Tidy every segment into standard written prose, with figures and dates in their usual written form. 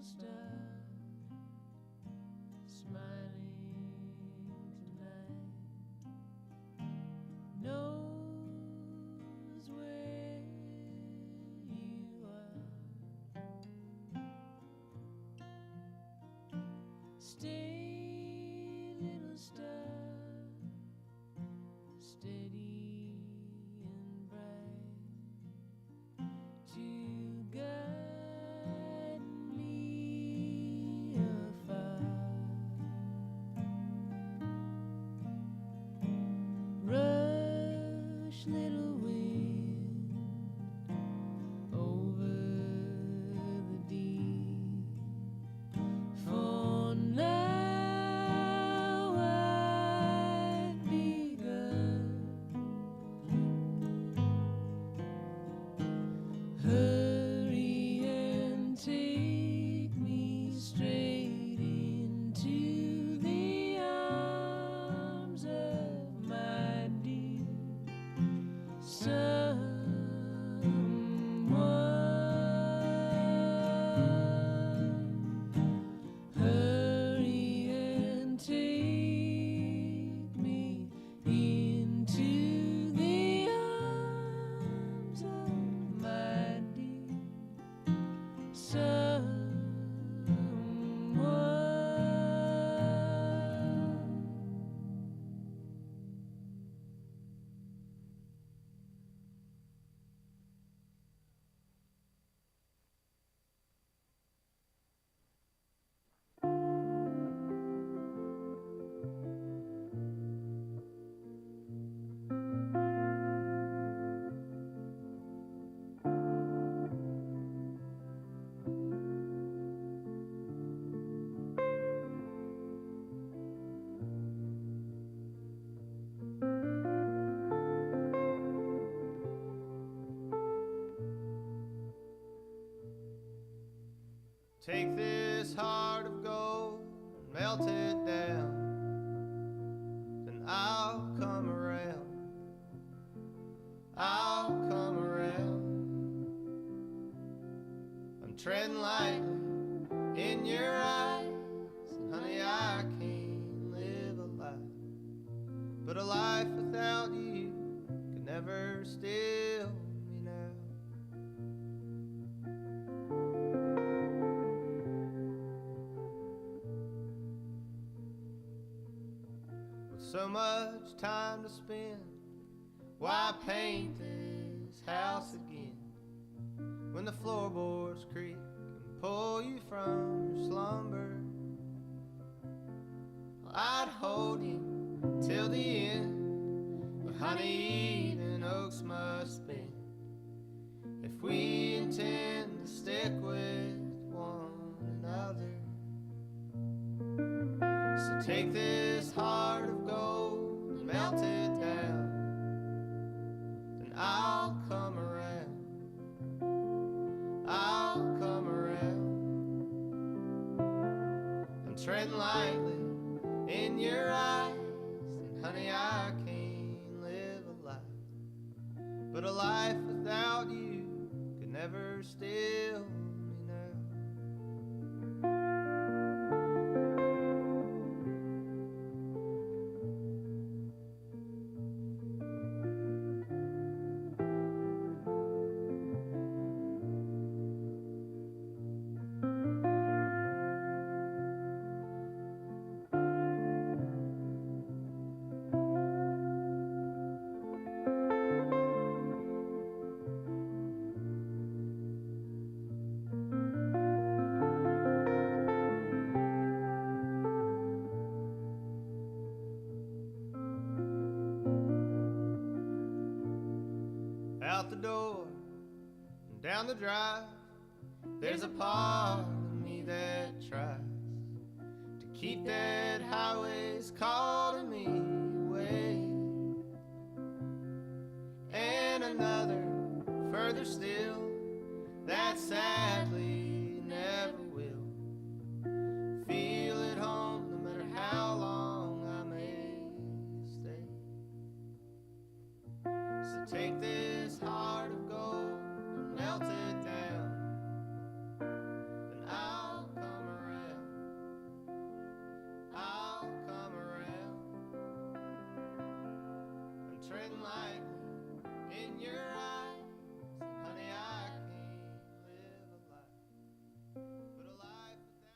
star smiling tonight knows where you are. Stay, little star, steady and bright, to guide me afar. Rush, little wind, over the deep, for now I've begun. Hurry and take me straight into the arms of my dear someone. Hurry and take me into the arms of my dear someone. Take this heart of gold and melt it down, then I'll come around, I'll come around. I'm treading lightly in your eyes, and honey, I can't live a life, but a life without you could never still me now. So much time to spend, why paint this house again when the floorboards creak and pull you from your slumber? I'd hold you till the end, but honey, even oaks must bend if we intend to stick with one another. So take this heart of gold and melt it down, then I'll come around, I'll come around. I'm treading lightly in your eyes, and honey, I can't live a life, but a life without you could never still me now. Out the door and down the drive, there's a part of me that tries to keep dead highways calling me away, and another further still that sadly never will feel at home no matter how long I may stay. So take this heart of gold and melt it down, then I'll come treading lightly in your eyes. Honey, I can't live a life, but a life without you.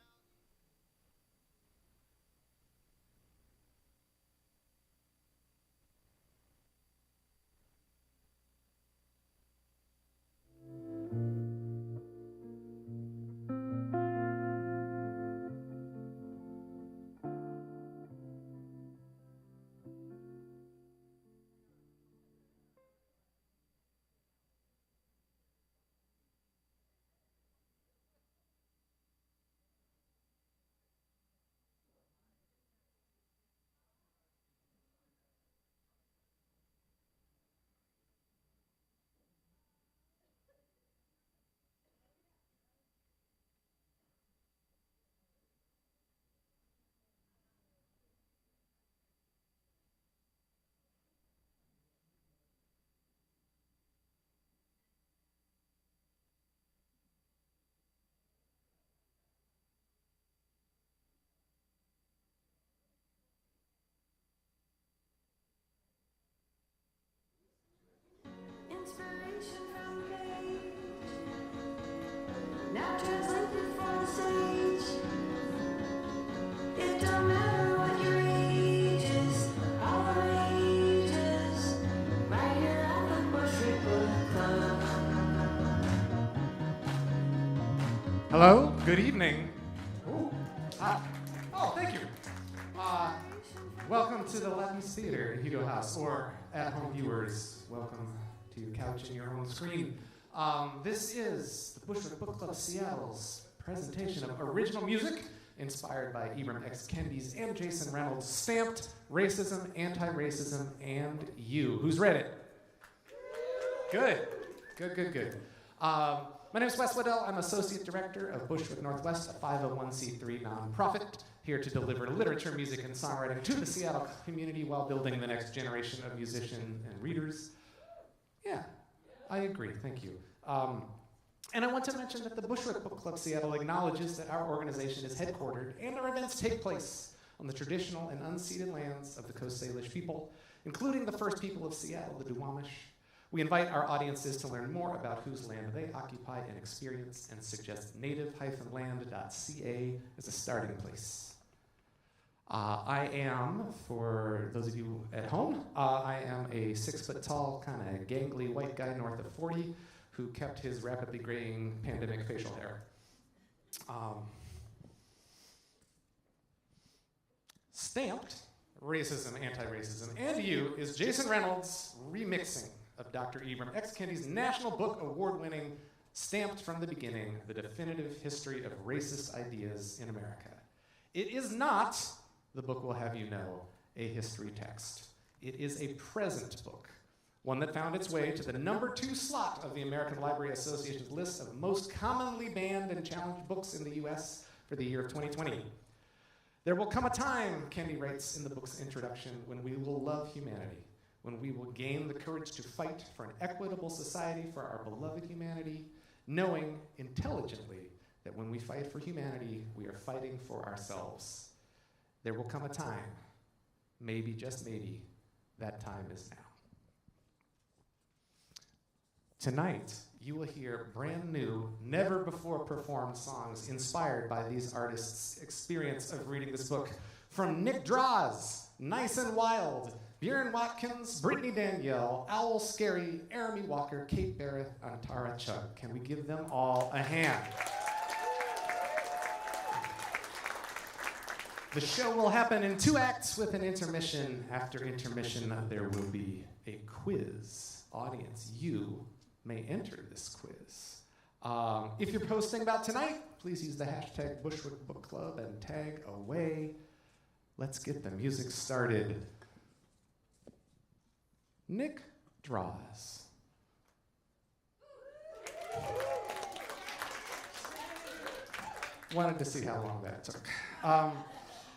Inspiration from page, now translated for the stage. It don't matter what your age is, all our ages, right here at the Bushwick Book Club. Hello, good evening. Oh, thank you. Welcome to the Latins Theater in Hugo House, or at-home viewers, welcome to your couch and your home screen. This is the Bushwick Book Club Seattle's presentation of original music inspired by Ibram X. Kendi's and Jason Reynolds' stamped Racism, Antiracism, and You. Who's read it? Good. My name is Wes Weddell. I'm Associate Director of Bushwick Northwest, a 501c3 nonprofit, here to deliver literature, music, and songwriting to the Seattle community while building the next generation of musicians and readers. Yeah, I agree. Thank you. And I want to mention that the Bushwick Book Club Seattle acknowledges that our organization is headquartered and our events take place on the traditional and unceded lands of the Coast Salish people, including the first people of Seattle, the Duwamish. We invite our audiences to learn more about whose land they occupy and experience, and suggest native-land.ca as a starting place. I am, for those of you at home, I am a 6-foot-tall, kind of gangly white guy north of 40 who kept his rapidly graying pandemic facial hair. Stamped Racism, Antiracism, and You is Jason Reynolds' remixing of Dr. Ibram X. Kendi's National Book Award-winning Stamped from the Beginning, the definitive history of racist ideas in America. It is not, the book will have you know, a history text. It is a present book, one that found its way to the #2 slot of the American Library Association's list of most commonly banned and challenged books in the US for the year of 2020. There will come a time, Kendi writes in the book's introduction, when we will love humanity, when we will gain the courage to fight for an equitable society for our beloved humanity, knowing intelligently that when we fight for humanity, we are fighting for ourselves. There will come a time, maybe, just maybe, that time is now. Tonight, you will hear brand new, never before performed songs inspired by these artists' experience of reading this book from Nick Droz, Nyce Wyld, Bjørn Watkins, Brittany Danielle, Owl Scarey, Arami Walker, Kate Berreth, and Chugh. Can we give them all a hand? The show will happen in 2 acts with an intermission. After intermission, there will be a quiz. Audience, you may enter this quiz. If you're posting about tonight, please use the hashtag Bushwick Book Club and tag away. Let's get the music started. Nick Droz. Wanted to see how long that took.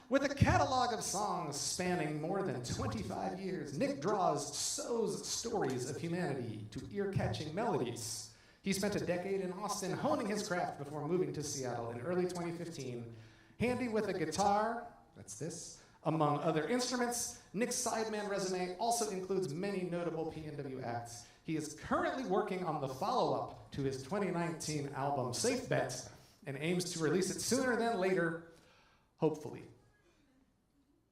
With a catalog of songs spanning more than 25 years, Nick Droz sows stories of humanity to ear-catching melodies. He spent a decade in Austin honing his craft before moving to Seattle in early 2015. Handy with a guitar, that's this, Among other instruments, Nick's sideman resume also includes many notable PNW acts. He is currently working on the follow-up to his 2019 album, Safe Bet, and aims to release it sooner than later, hopefully.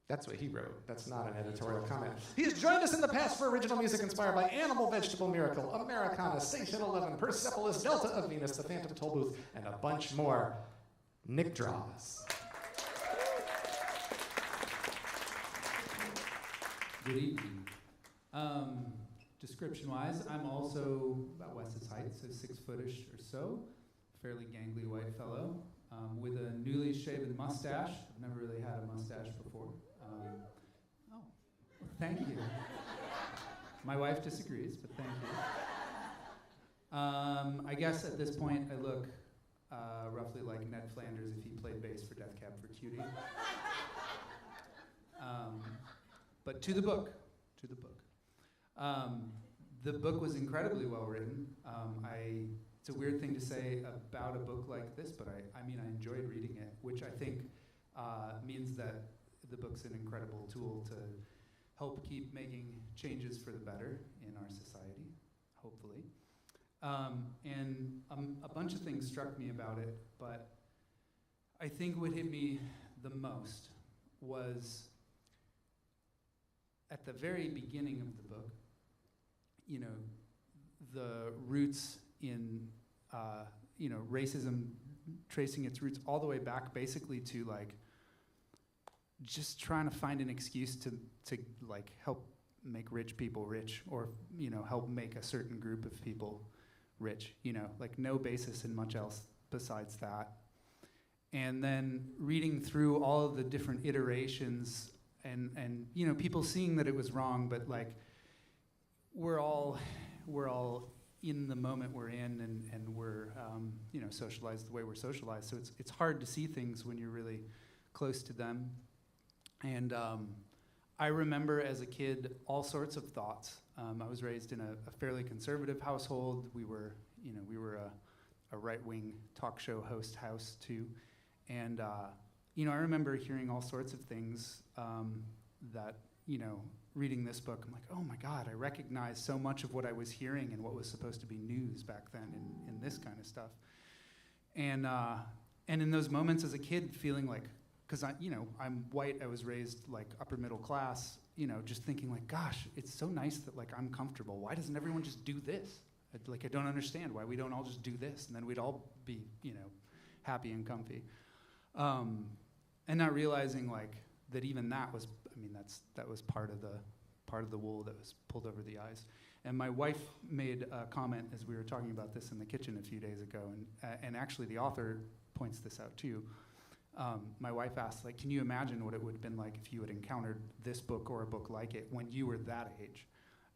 That's what he wrote. That's not an editorial comment. He has joined us in the past for original music inspired by Animal Vegetable Miracle, Americana, Station 11, Persepolis, Delta of Venus, The Phantom Toll Booth, and a bunch more. Nick Droz. Good evening. Description-wise, I'm also about Wes's height, so 6-footish or so, fairly gangly white fellow, with a newly shaven mustache. I've never really had a mustache before. Thank you. My wife disagrees, but thank you. I guess at this point I look roughly like Ned Flanders if he played bass for Death Cab for Cutie. But to the book. The book was incredibly well written. It's a weird thing to say about a book like this, but I mean I enjoyed reading it, which I think means that the book's an incredible tool to help keep making changes for the better in our society, hopefully. And a bunch of things struck me about it, but I think what hit me the most was at the very beginning of the book, you know, the roots in, racism, tracing its roots all the way back basically to like, just trying to find an excuse to like help make rich people rich, or help make a certain group of people rich, like no basis in much else besides that. And then reading through all of the different iterations and people seeing that it was wrong, but like we're all in the moment we're in, and we're socialized the way we're socialized, so it's hard to see things when you're really close to them. And I remember as a kid all sorts of thoughts. I was raised in a fairly conservative household. We were a right-wing talk show host house too, and I remember hearing all sorts of things that reading this book, I'm like, oh my God, I recognize so much of what I was hearing and what was supposed to be news back then in this kind of stuff, and in those moments as a kid, feeling like, because I'm white, I was raised like upper middle class, just thinking like, gosh, it's so nice that like I'm comfortable. Why doesn't everyone just do this? I don't understand why we don't all just do this, and then we'd all be, happy and comfy. And not realizing like that even that was, that was part of the wool that was pulled over the eyes. And my wife made a comment as we were talking about this in the kitchen a few days ago, and actually the author points this out too. My wife asked, like, can you imagine what it would have been like if you had encountered this book or a book like it when you were that age?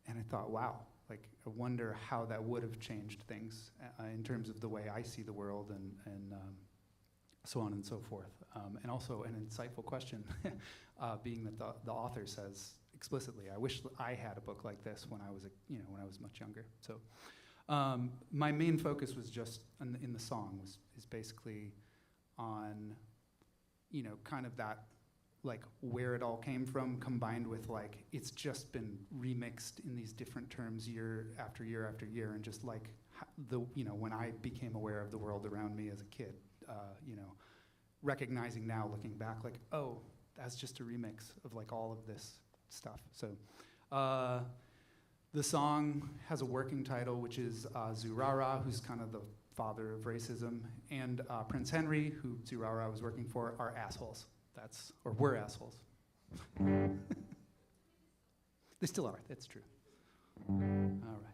And I thought, wow, like, I wonder how that would have changed things in terms of the way I see the world and so on and so forth. And also an insightful question, being that the author says explicitly, I wish I had a book like this when I was when I was much younger. So my main focus was just in the song is basically on kind of that, like, where it all came from, combined with, like, it's just been remixed in these different terms year after year after year, and just, like, when I became aware of the world around me as a kid, recognizing now, looking back, like, oh, that's just a remix of, like, all of this stuff. So the song has a working title, which is Zurara, who's kind of the father of racism, and Prince Henry, who Zurara was working for, are assholes. Were assholes. They still are, that's true. All right.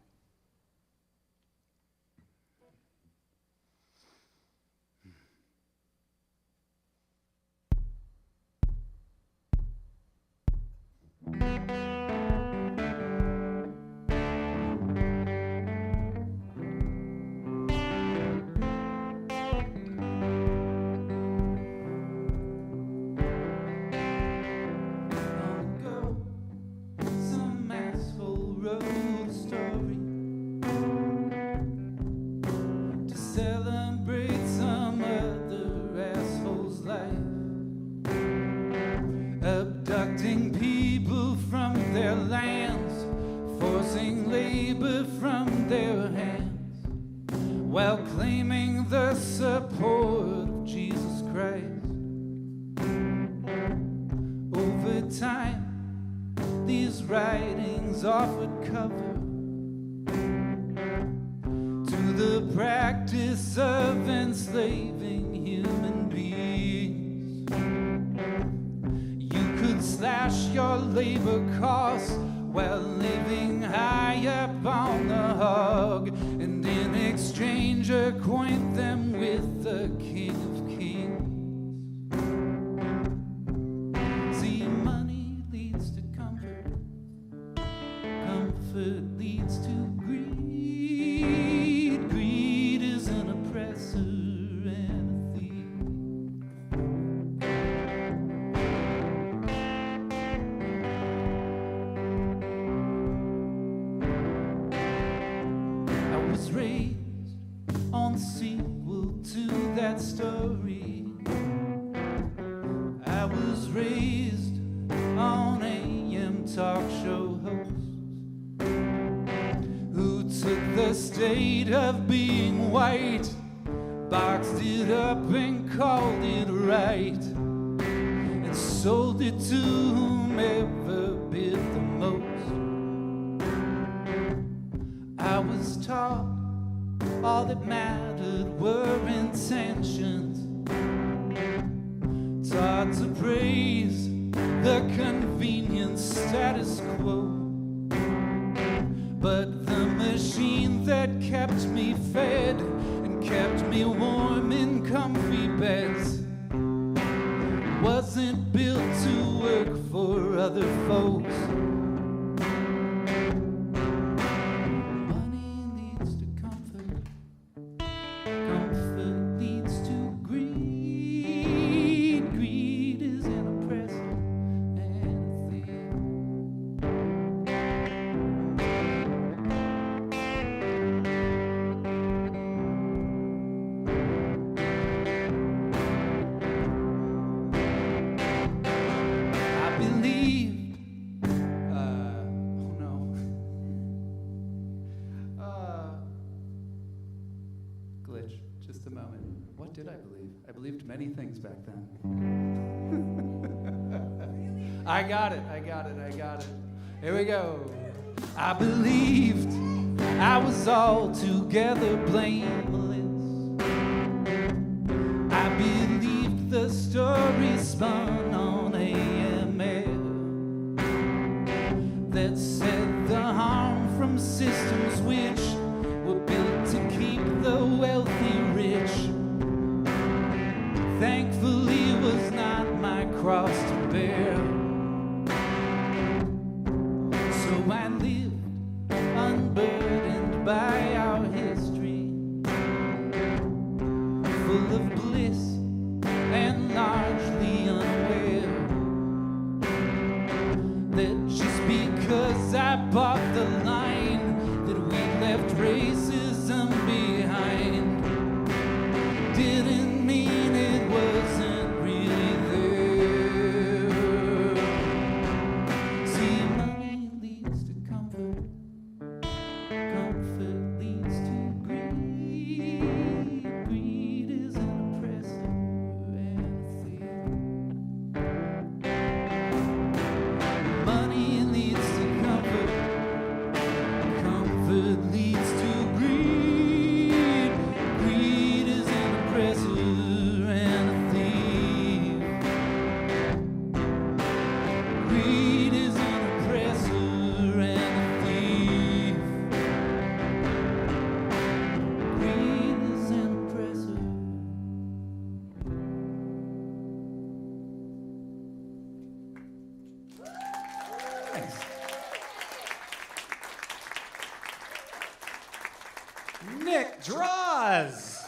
Some asshole wrote a story Christ. Over time, these writings offered cover to the practice of enslaving human beings. You could slash your labor costs while living high up on the hog, and in exchange acquaint them with the King of Kings. See, money leads to comfort, comfort leads to greed, greed is an oppressor and a thief. I was raised on the sequel to that story. I was raised on AM talk show hosts who took the state of being white, boxed it up and called it right, and sold it to whomever bid the most. I was taught all that mattered were intentions, taught to praise the convenient status quo. But the machine that kept me fed and kept me warm in comfy beds wasn't built to work for other folks. Money leads to comfort, comfort leads to greed, greed is an oppressor and a thief. I believed, oh no. Glitch, just a moment. What did I believe? I believed many things back then. I got it. Here we go. I believed I was altogether blameless. I believed the story spun on AML that said the harm from systems which were built to keep the wealthy rich. Thankfully was not my cross to bear. So I lived unburdened by our history, full of bliss and largely unaware that just because I bought the line that we left racism behind didn't mean it wasn't really there. See, money leads to comfort, comfort leads to greed, greed is an oppressor and a thief. Money leads to comfort, comfort leads to greed, greed is an oppressor and a thief. Greed is an oppressor and a thief. Greed is an oppressor. Thanks. Nick Droz.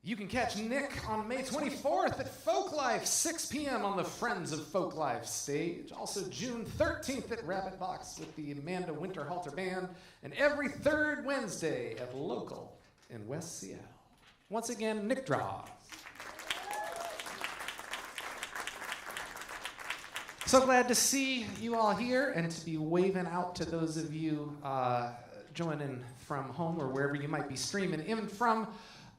You can catch Nick on May 24th at Folklife, 6 p.m. on the Friends of Folklife stage. Also June 13th at Rabbit Box with the Amanda Winterhalter Band, and every third Wednesday at Local in West Seattle. Once again, Nick Droz. So glad to see you all here and to be waving out to those of you joining from home or wherever you might be streaming in from.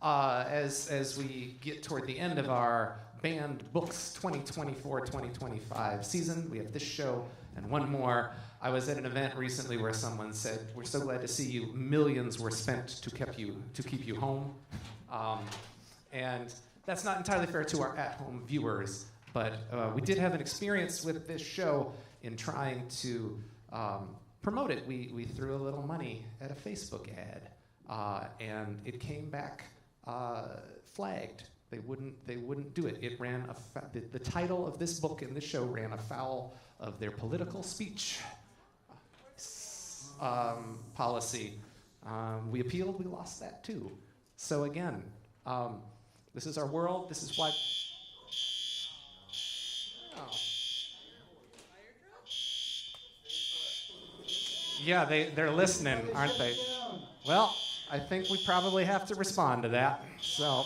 As we get toward the end of our Banned Books 2024-2025 season, we have this show and one more. I was at an event recently where someone said, "We're so glad to see you. Millions were spent to keep you home," and that's not entirely fair to our at-home viewers. But we did have an experience with this show in trying to promote it. We threw a little money at a Facebook ad, and it came back flagged. They wouldn't do it. It ran the title of this book and this show ran afoul of their political speech policy. We appealed. We lost that too. So again, this is our world. This is why. Oh. Yeah, they're listening, aren't they? Well, I think we probably have to respond to that. So.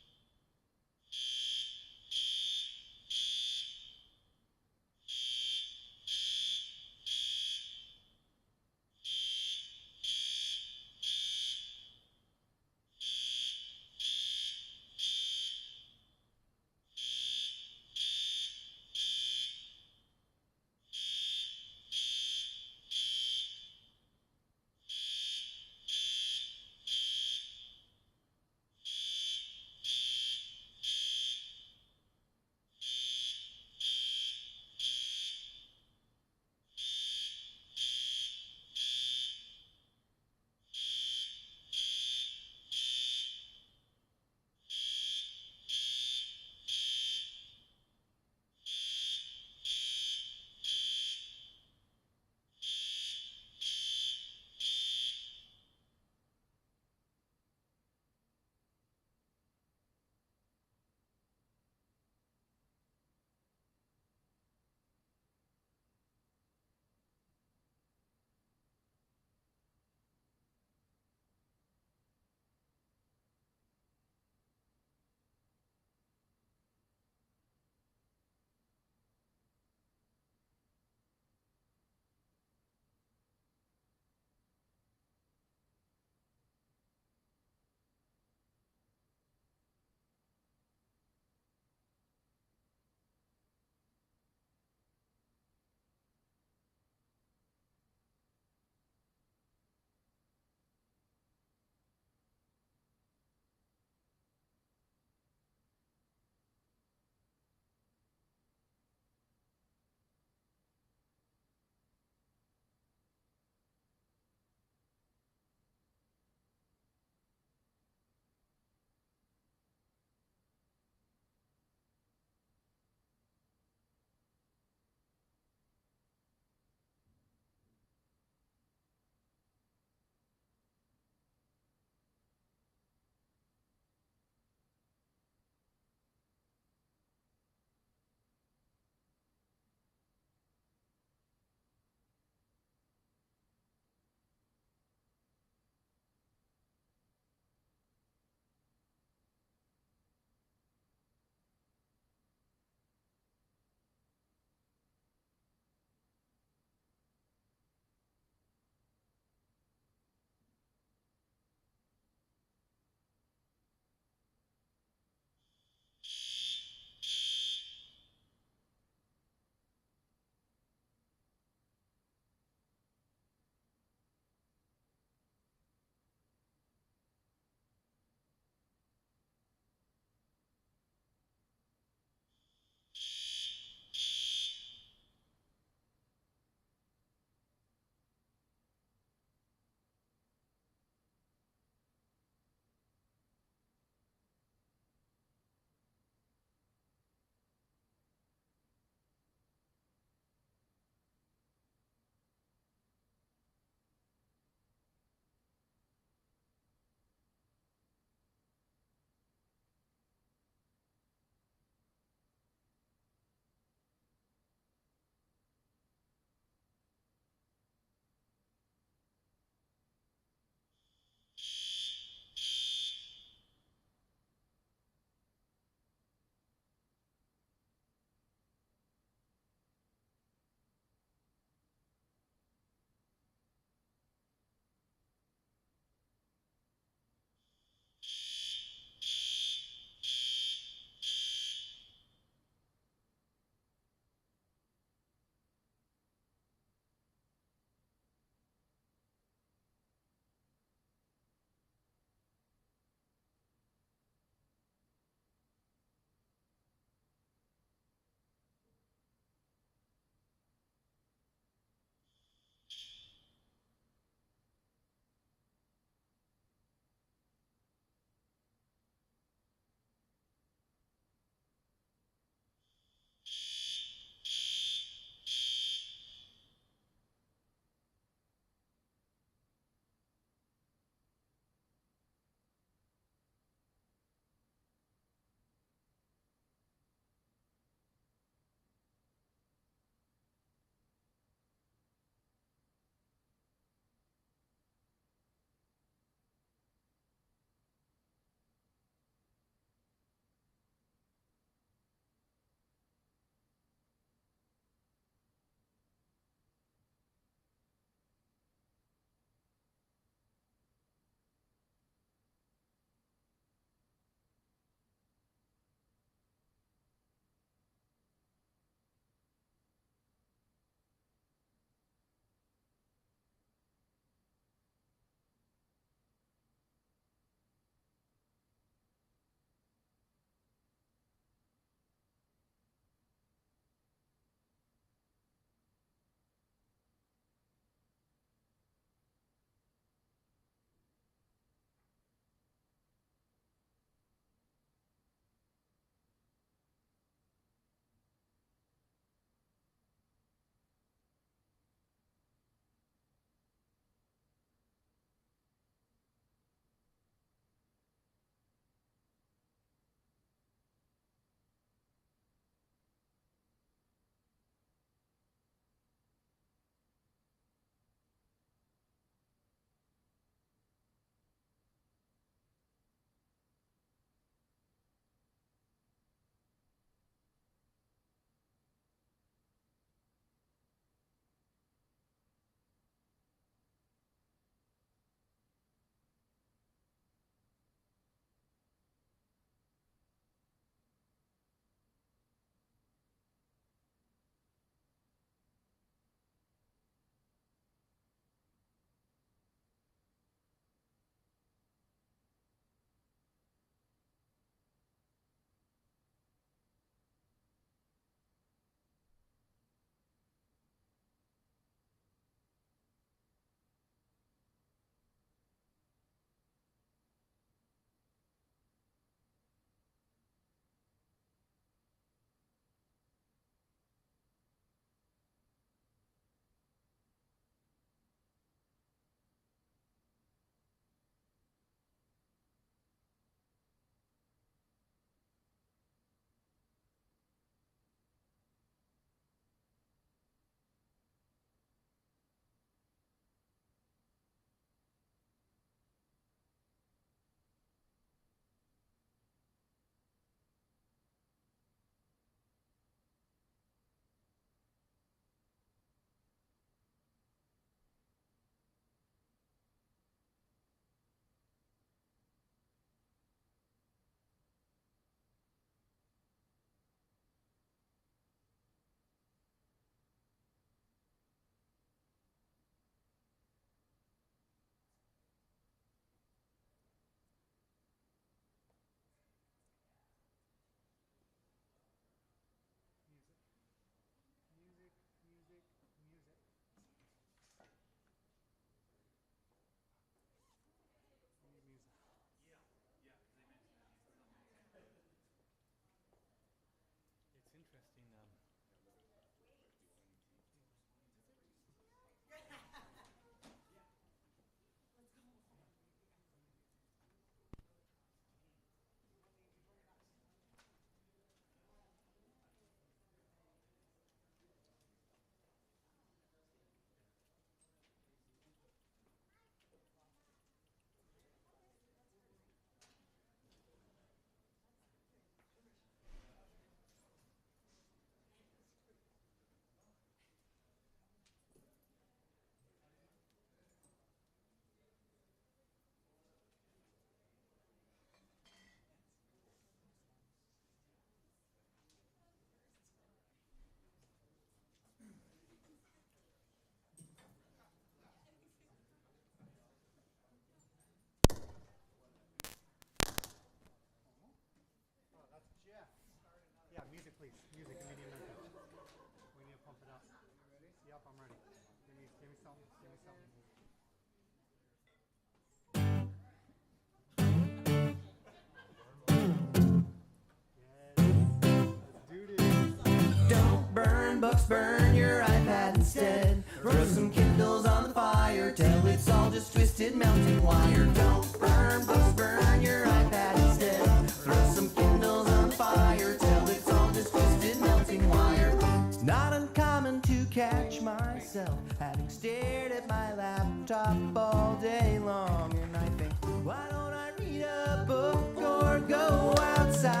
Don't burn books, burn your iPad instead. Throw some Kindles on the fire till it's all just twisted melting wire. Don't burn books, burn your iPad instead. Throw some Kindles on the fire till it's all just twisted melting wire. It's not uncommon to catch myself having stared at my laptop all day long, and I think, why don't I read a book or go outside?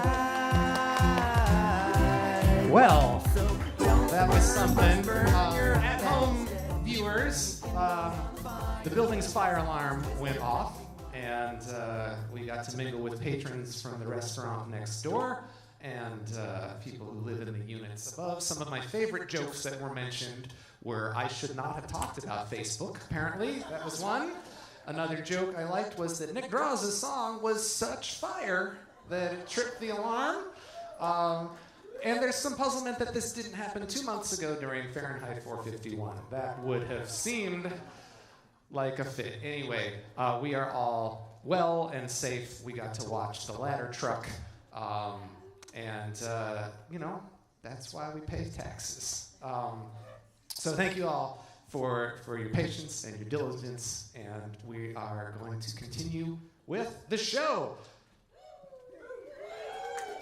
Well, that was something. At home viewers, the building's fire alarm went off, and we got to mingle with patrons from the restaurant next door and people who live in the units above. Some of my favorite jokes that were mentioned were, I should not have talked about Facebook, apparently. That was one. Another joke I liked was that Nick Droz's song was such fire that it tripped the alarm. And there's some puzzlement that this didn't happen 2 months ago during Fahrenheit 451. That would have seemed like a fit. Anyway, we are all well and safe. We got to watch the ladder truck. You know, that's why we pay taxes. So thank you all for your patience and your diligence. And we are going to continue with the show.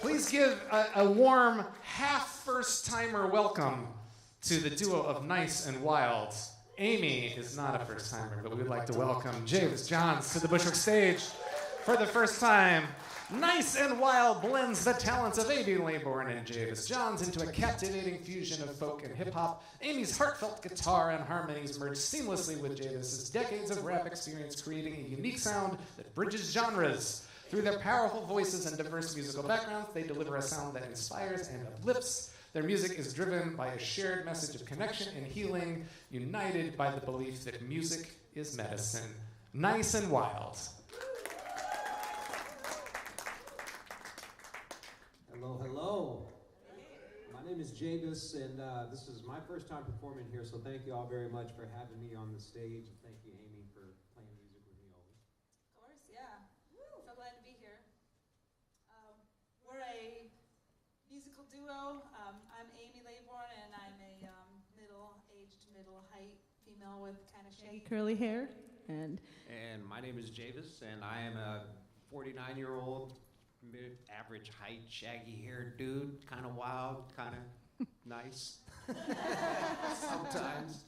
Please give a warm half first-timer welcome to the duo of Nyce and Wyld. Amy is not a first-timer, but we'd like to welcome Javis Johns to the Bushwick stage for the first time. Nyce and Wyld blends the talents of Amy Laybourne and Javis Johns into a captivating fusion of folk and hip-hop. Amy's heartfelt guitar and harmonies merge seamlessly with Javis's decades of rap experience, creating a unique sound that bridges genres. Through their powerful voices and diverse musical backgrounds, they deliver a sound that inspires and uplifts. Their music is driven by a shared message of connection and healing, united by the belief that music is medicine. Nyce and Wyld. Hello, hello. My name is Javis, and this is my first time performing here, so thank you all very much for having me on the stage, and thank you, Amy, for playing music with me always. Of course, yeah. So glad to be here. We're a musical duo. I'm Amy Laybourne, and I'm a middle-aged, middle-height female with kind of shaggy curly hair. And my name is Javis, and I am a 49-year-old, mid-average height, shaggy-haired dude, kind of wild, kind of nice sometimes.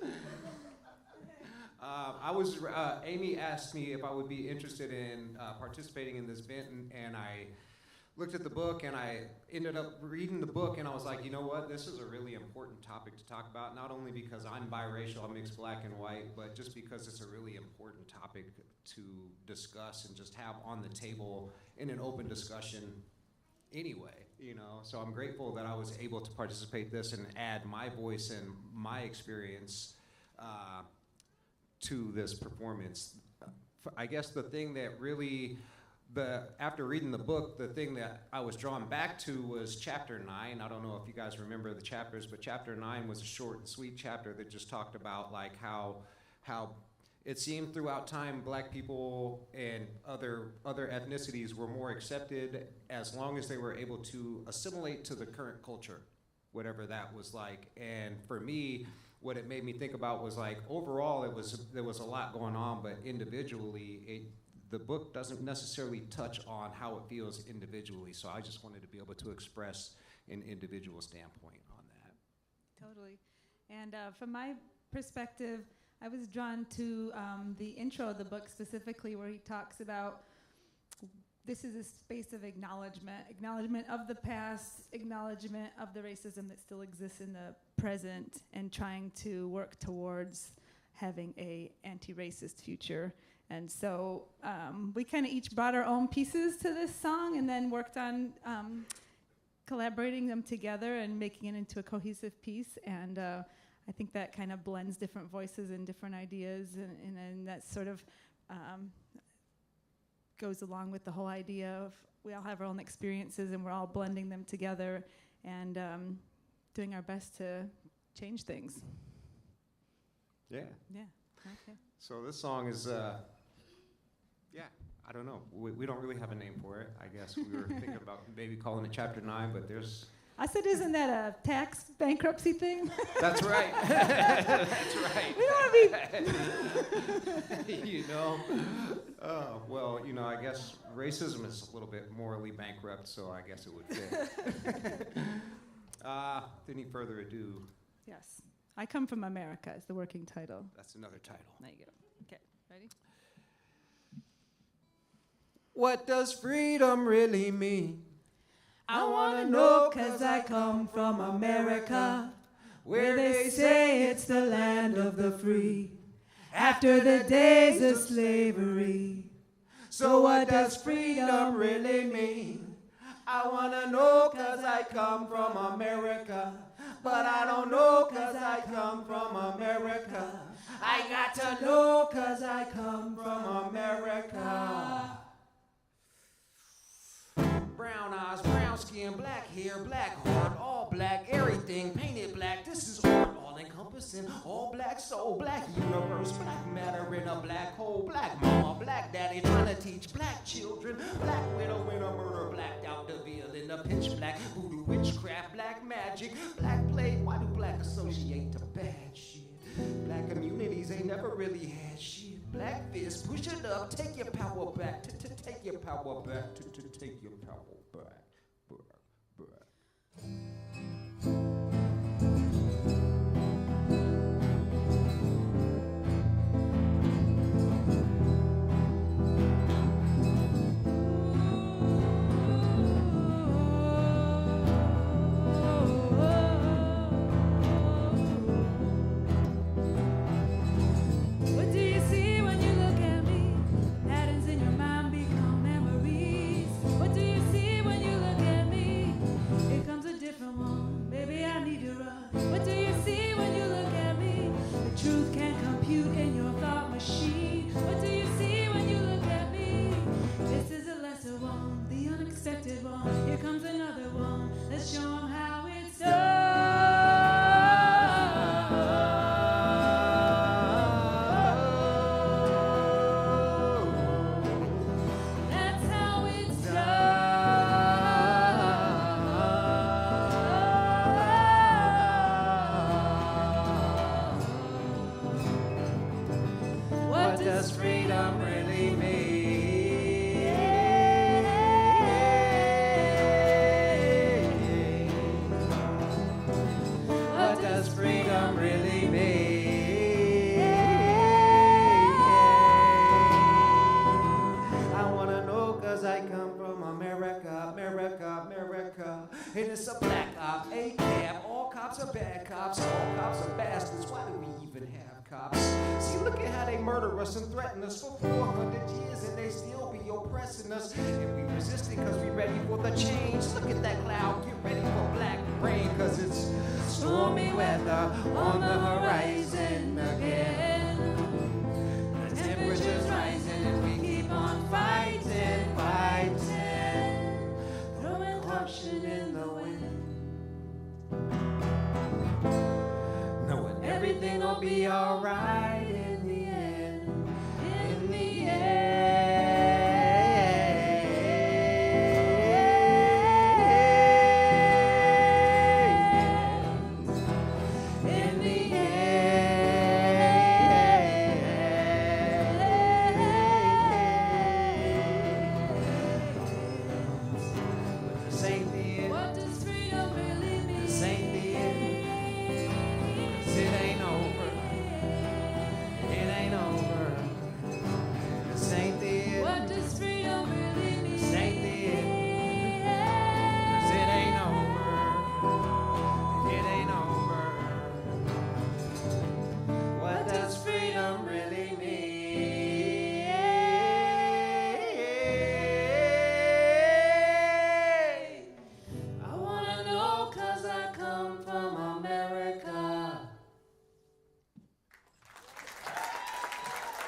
Amy asked me if I would be interested in participating in this event, and I looked at the book, and I ended up reading the book, and I was like, you know what, this is a really important topic to talk about, not only because I'm biracial, I'm mixed black and white, but just because it's a really important topic to discuss and just have on the table in an open discussion anyway, you know. So I'm grateful that I was able to participate in this and add my voice and my experience to this performance. I guess the thing that really, after reading the book, the thing that I was drawn back to was chapter 9. I don't know if you guys remember the chapters, but chapter 9 was a short and sweet chapter that just talked about like how it seemed throughout time black people and other ethnicities were more accepted as long as they were able to assimilate to the current culture, whatever that was like. And for me, what it made me think about was like overall there was a lot going on, but individually the book doesn't necessarily touch on how it feels individually. So I just wanted to be able to express an individual standpoint on that. totally. And from my perspective, I was drawn to the intro of the book specifically, where he talks about this is a space of acknowledgement of the past, acknowledgement of the racism that still exists in the present, and trying to work towards having a anti-racist future. And so we kind of each brought our own pieces to this song and then worked on collaborating them together and making it into a cohesive piece. And I think that kind of blends different voices and different ideas, and that sort of goes along with the whole idea of we all have our own experiences and we're all blending them together and doing our best to change things. Yeah. Yeah. Okay. So this song is, I don't know. We don't really have a name for it. I guess we were thinking about maybe calling it Chapter 9, but there's... I said, isn't that a tax bankruptcy thing? That's right. That's right. We don't want to be. You know, well, you know, I guess racism is a little bit morally bankrupt, so I guess it would fit. Without any further ado, Yes. I Come From America is the working title. that's another title. There you go. Okay. Ready? What does freedom really mean? I wanna know 'cause I come from America, where they say it's the land of the free, after the days of slavery. So what does freedom really mean? I wanna know 'cause I come from America, but I don't know 'cause I come from America. I got to know 'cause I come from America. Brown eyes, brown skin, black hair, black heart, all black, everything painted black. This is art, all encompassing, all black soul, black universe, black matter in a black hole, black mama, black daddy trying to teach black children, black widow in a murder, blacked out the veil in the pitch black, voodoo witchcraft, black magic, black plague. Why do black associate to bad shit? Black communities ain't never really had shit. Black fist, push it up, take your power back, take your power back, take your power back. What do you see when you look at me? Patterns in your mind become memories. What do you see when you look at me? Here comes a different one. Baby, I need to run. What do you see when you look at me? The truth can't compute in your thought machine. What do you see when you look at me? This is a lesser one, the unexpected one. Here comes another one. Let's show 'em how it's done. That's how it's done. What does freedom really mean? What does freedom really mean? I wanna know 'cause I come from America, America, America. And it's a black op, a cab. All cops are bad cops, all cops are bastards. Why do we even have cops? See, look at how they murder us and threaten us for 400 years, and they still be oppressing us. And we resist it 'cause we ready for the change. Look at that cloud, get ready for black rain, 'cause it's stormy weather on the horizon again. The temperature's rising and we keep on fighting, fighting, throwing caution in the wind, knowing everything'll be alright in the end, in the end, in the end. But this ain't the end. What does freedom really mean? This ain't the end. 'Cause it ain't over. It ain't over. This ain't the end. What does freedom really mean? This ain't the end. 'Cause it ain't over. It ain't over. What does freedom really mean? I wanna know 'cause I come from America.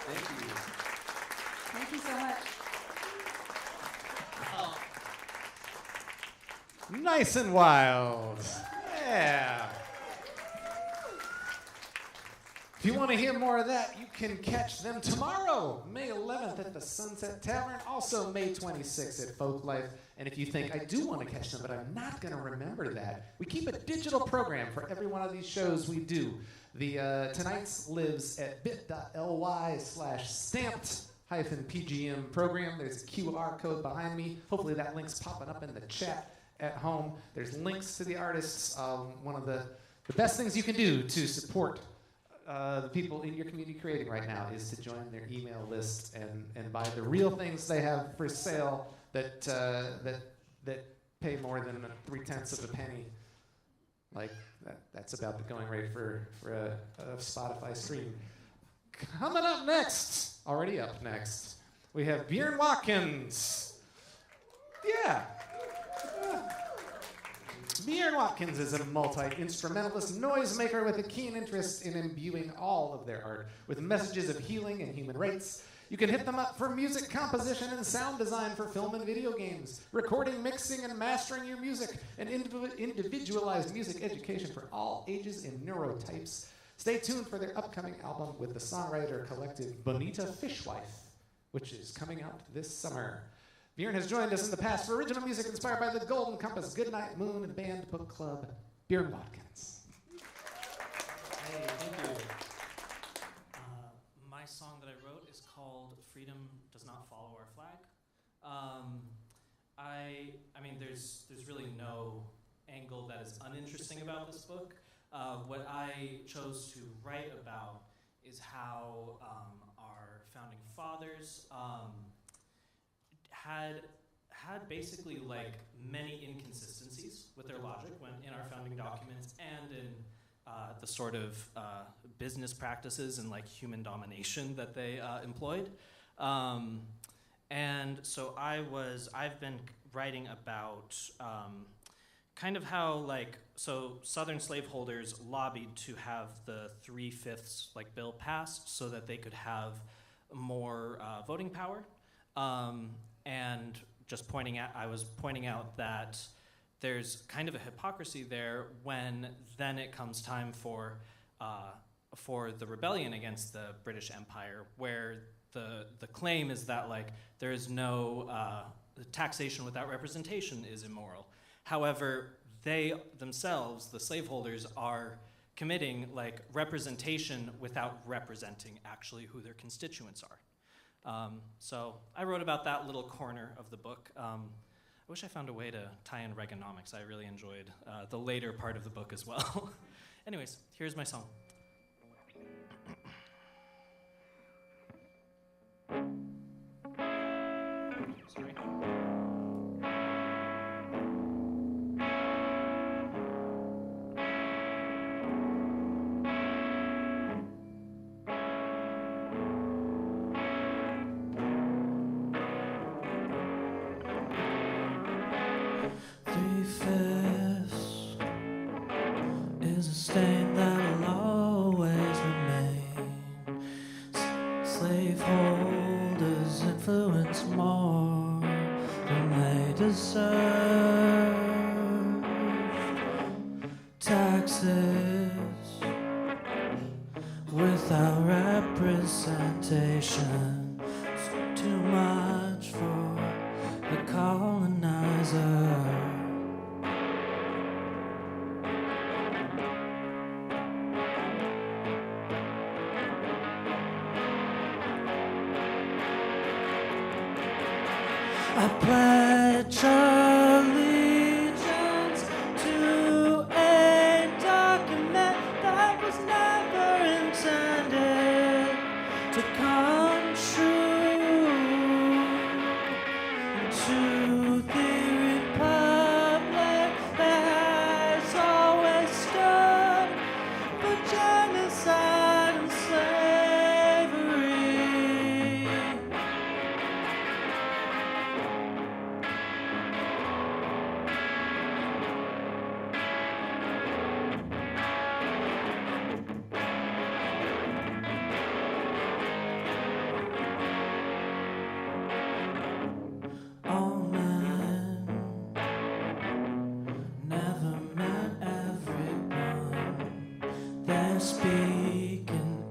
Thank you. Thank you so much. Nyce and Wyld. Yeah. you want to hear more of that, you can catch them tomorrow, May 11th at the Sunset Tavern, also May 26th at Folklife. And if you think, I do want to catch them, but I'm not going to remember that, we keep a digital program for every one of these shows we do. The tonight's lives at bit.ly/stamped-PGM program. There's a QR code behind me. Hopefully that link's popping up in the chat at home. There's links to the artists. One of the best things you can do to support the people in your community creating right now is to join their email list and buy the real things they have for sale that pay more than 3/10 of a penny. Like that's about the going rate for a Spotify stream. Coming up next, already up next, we have Bjørn Watkins. Yeah. Bjørn Watkins is a multi-instrumentalist noisemaker with a keen interest in imbuing all of their art with messages of healing and human rights. You can hit them up for music composition and sound design for film and video games, recording, mixing, and mastering your music, and individualized music education for all ages and neurotypes. Stay tuned for their upcoming album with the songwriter collective Bonita Fishwife, which is coming out this summer. Bjørn has joined us in the past for original music inspired by the Golden Compass, Goodnight Moon, and Band Book Club. Bjørn Watkins. Hey, thank you. My song that I wrote is called "Freedom Does Not Follow Our Flag." I mean, there's really no angle that is uninteresting about this book. What I chose to write about is how our founding fathers had basically like many inconsistencies with their logic when in our founding documents and in the sort of business practices and like human domination that they employed. And so I've been writing about kind of how like, so Southern slaveholders lobbied to have the 3/5 like bill passed so that they could have more voting power. And just I was pointing out that there's kind of a hypocrisy there when then it comes time for the rebellion against the British Empire, where the claim is that like there is no taxation without representation is immoral. However, they themselves, the slaveholders, are committing like representation without representing actually who their constituents are. So I wrote about that little corner of the book. I wish I found a way to tie in Reaganomics. I really enjoyed the later part of the book as well. Anyways, here's my song. Sorry. Is a stain that'll always remain. Slaveholders influence more than they deserve. Taxes without representation. It's too much for the colonizer. I pledge allegiance to a document that was never intended to come true. To the republic that has always stood for genocide and slavery. All men never met everyone. They're speaking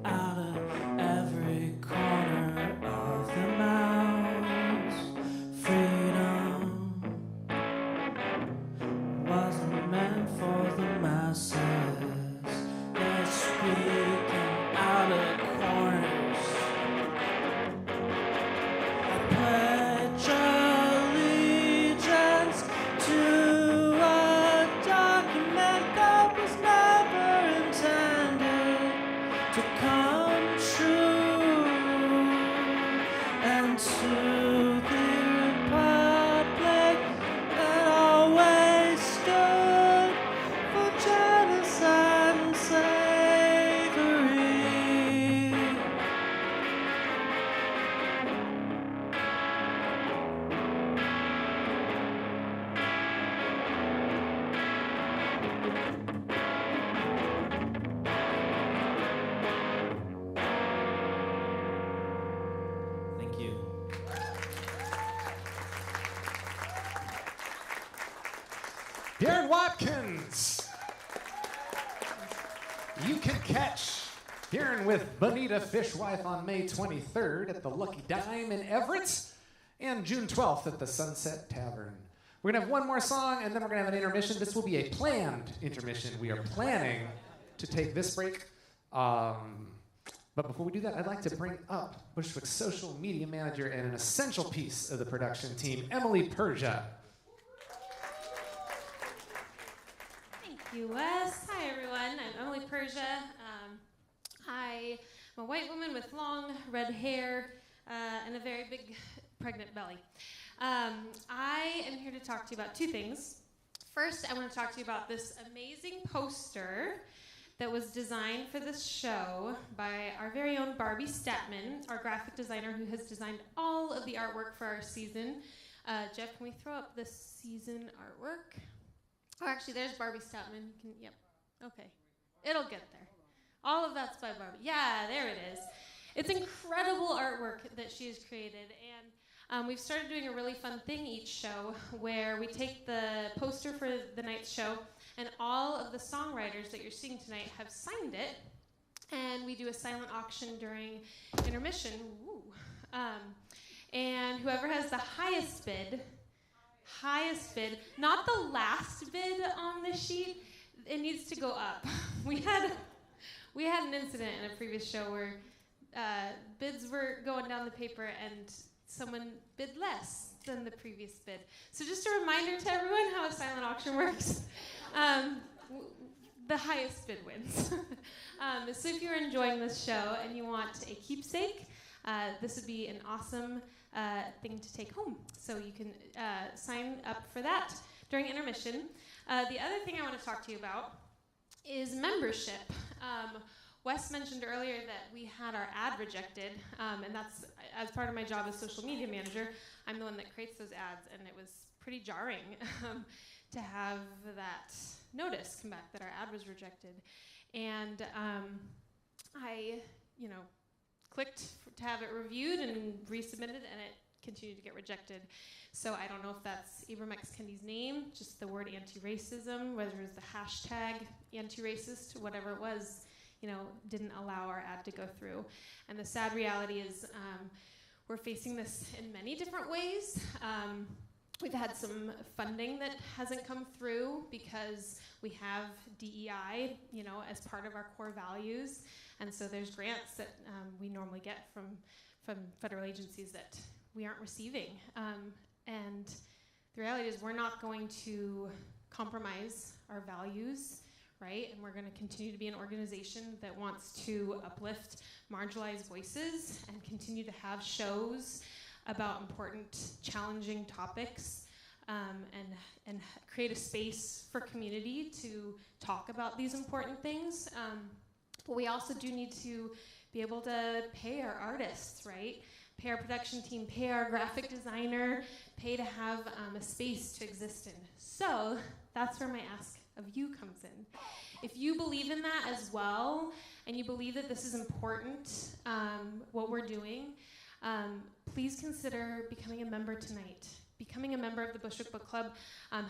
to come true, and to the republic that always stood for genocide and slavery. Thank you. Bjørn Watkins. You can catch Bjørn with Bonita Fishwife on May 23rd at the Lucky Dime in Everett and June 12th at the Sunset Tavern. We're going to have one more song and then we're going to have an intermission. This will be a planned intermission. We are planning to take this break. But before we do that, I'd like to bring up Bushwick's social media manager and an essential piece of the production team, Emily Persia. Thank you, Wes. Hi, everyone. I'm Emily Persia. I'm a white woman with long red hair and a very big pregnant belly. I am here to talk to you about two things. First, I want to talk to you about this amazing poster that was designed for this show by our very own Barbie Statman, our graphic designer who has designed all of the artwork for our season. Jeff, can we throw up the season artwork? Oh, actually, there's Barbie Statman. Yep. Okay. It'll get there. All of that's by Barbie. Yeah, there it is. It's incredible artwork that she has created. And we've started doing a really fun thing each show where we take the poster for the night's show, and all of the songwriters that you're seeing tonight have signed it. And we do a silent auction during intermission. Ooh. And whoever has the highest bid, not the last bid on the sheet, it needs to go up. We had an incident in a previous show where bids were going down the paper and someone bid less than the previous bid. So just a reminder to everyone how a silent auction works. The highest bid wins. So if you're enjoying this show and you want a keepsake, this would be an awesome thing to take home. So you can sign up for that during intermission. The other thing I want to talk to you about is membership. Wes mentioned earlier that we had our ad rejected, and that's as part of my job as social media manager. I'm the one that creates those ads, and it was pretty jarring to have that notice come back that our ad was rejected. And I, clicked to have it reviewed and resubmitted, and it continued to get rejected. So I don't know if that's Ibram X. Kendi's name, just the word anti-racism, whether it was the hashtag anti-racist, whatever it was, didn't allow our ad to go through. And the sad reality is we're facing this in many different ways. We've had some funding that hasn't come through because we have DEI, as part of our core values. And so there's grants that we normally get from federal agencies that we aren't receiving. And the reality is we're not going to compromise our values, right? And we're going to continue to be an organization that wants to uplift marginalized voices and continue to have shows about important, challenging topics, and create a space for community to talk about these important things. But we also do need to be able to pay our artists, right? Pay our production team, pay our graphic designer, pay to have a space to exist in. So that's where my ask of you comes in. If you believe in that as well, and you believe that this is important, what we're doing, please consider becoming a member tonight. Becoming a member of the Bushwick Book Club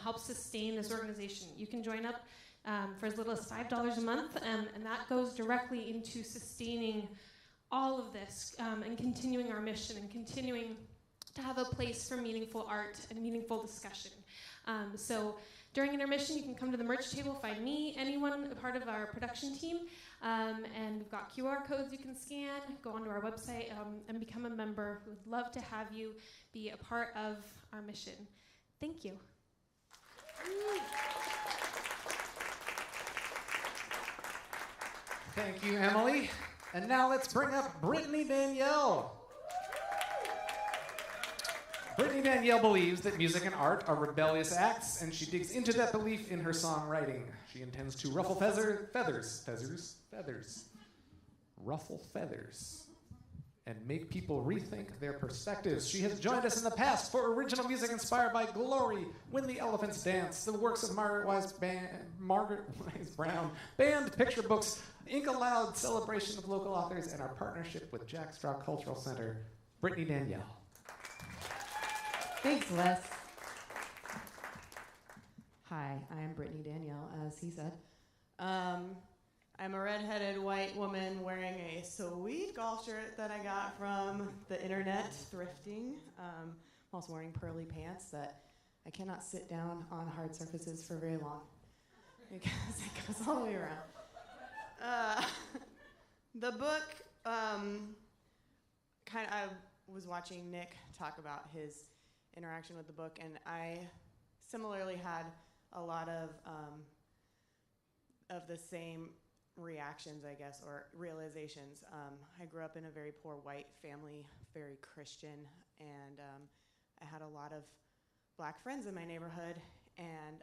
helps sustain this organization. You can join up for as little as $5 a month, and that goes directly into sustaining all of this and continuing our mission and continuing to have a place for meaningful art and meaningful discussion. So during intermission, you can come to the merch table, find me, anyone a part of our production team, and we've got QR codes you can scan, go onto our website, and become a member. We would love to have you be a part of our mission. Thank you. Thank you, Emily. And now let's bring up Brittany Danielle. Brittany Danielle believes that music and art are rebellious acts, and she digs into that belief in her songwriting. She intends to ruffle ruffle feathers, and make people rethink their perspectives. She has joined us in the past for original music inspired by Glory, When the Elephants Dance, the works of Margaret Wise Brown, banned picture books, Ink Aloud, celebration of local authors, and our partnership with Jack Straw Cultural Center. Brittany Danielle. Thanks, Wes. Hi, I am Brittany Danielle, as he said. I'm a redheaded white woman wearing a sweet golf shirt that I got from the internet thrifting. I'm also wearing pearly pants that I cannot sit down on hard surfaces for very long because it goes all the way around. The book, I was watching Nick talk about his interaction with the book, and I similarly had a lot of the same reactions, I guess, or realizations. I grew up in a very poor white family, very Christian, and I had a lot of black friends in my neighborhood, and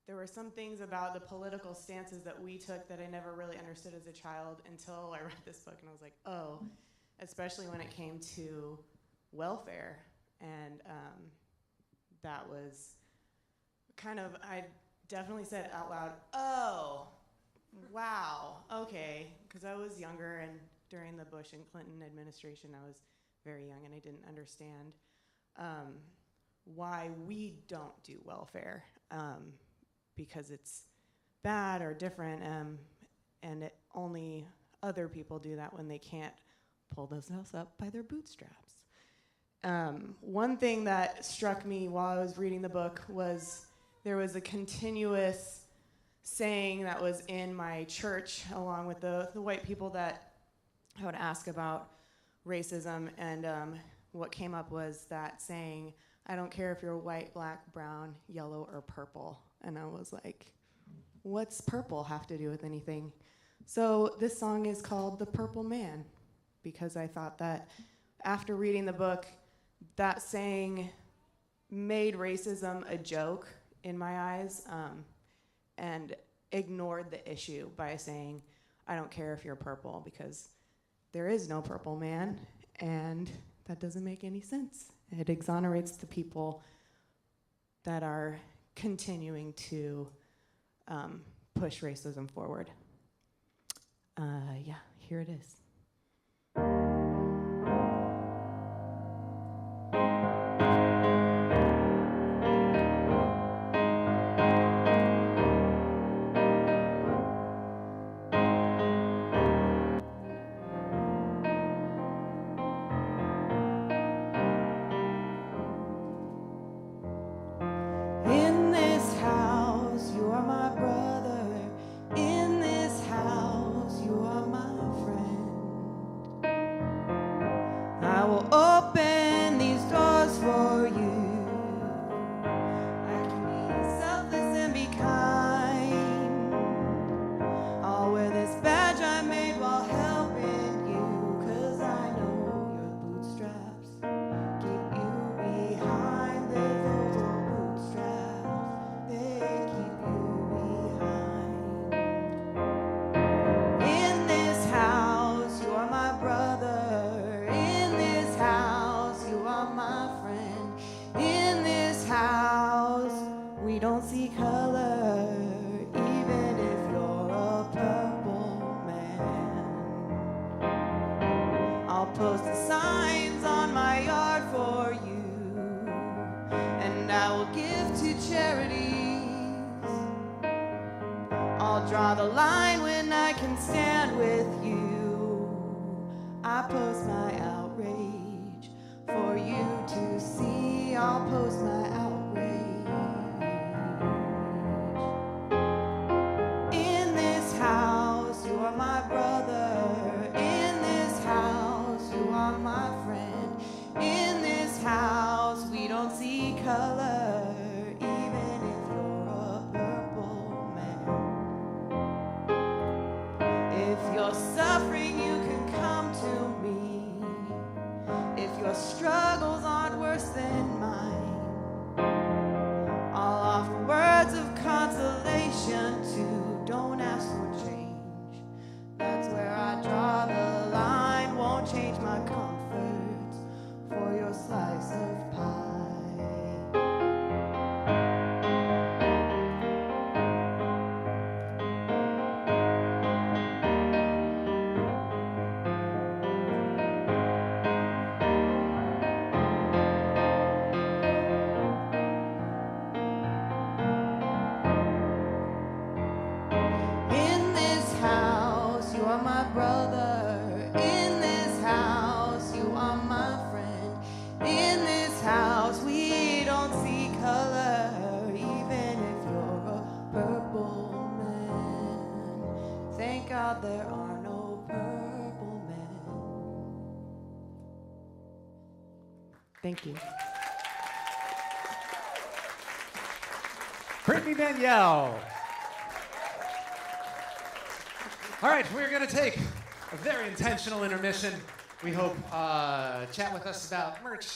there were some things about the political stances that we took that I never really understood as a child until I read this book, and I was like, oh, especially when it came to welfare. And that was kind of, I definitely said out loud, oh, wow, okay, because I was younger, and during the Bush and Clinton administration, I was very young, and I didn't understand why we don't do welfare, because it's bad or different, and only other people do that when they can't pull themselves up by their bootstraps. One thing that struck me while I was reading the book was there was a continuous saying that was in my church, along with the white people that I would ask about racism, and what came up was that saying, I don't care if you're white, black, brown, yellow, or purple. And I was like, what's purple have to do with anything? So this song is called The Purple Man, because I thought that after reading the book, that saying made racism a joke in my eyes, and ignored the issue by saying, I don't care if you're purple, because there is no purple man, and that doesn't make any sense. It exonerates the people that are continuing to push racism forward. Yeah, here it is. Draw the line when I can stand with you. I post my outrage for you to see. I'll post my outrage. In this house, you are my brother. In this house, you are my friend. In this house, we don't see color. If you're suffering, you can come to me. If your struggles aren't worse than mine, I'll offer words of consolation too. Don't ask for change. That's where I draw the line. Won't change my comforts for your slice of pie. There are no purple men. Thank you. Brittany Danielle. All right, we're going to take a very intentional intermission. We hope chat with us about merch,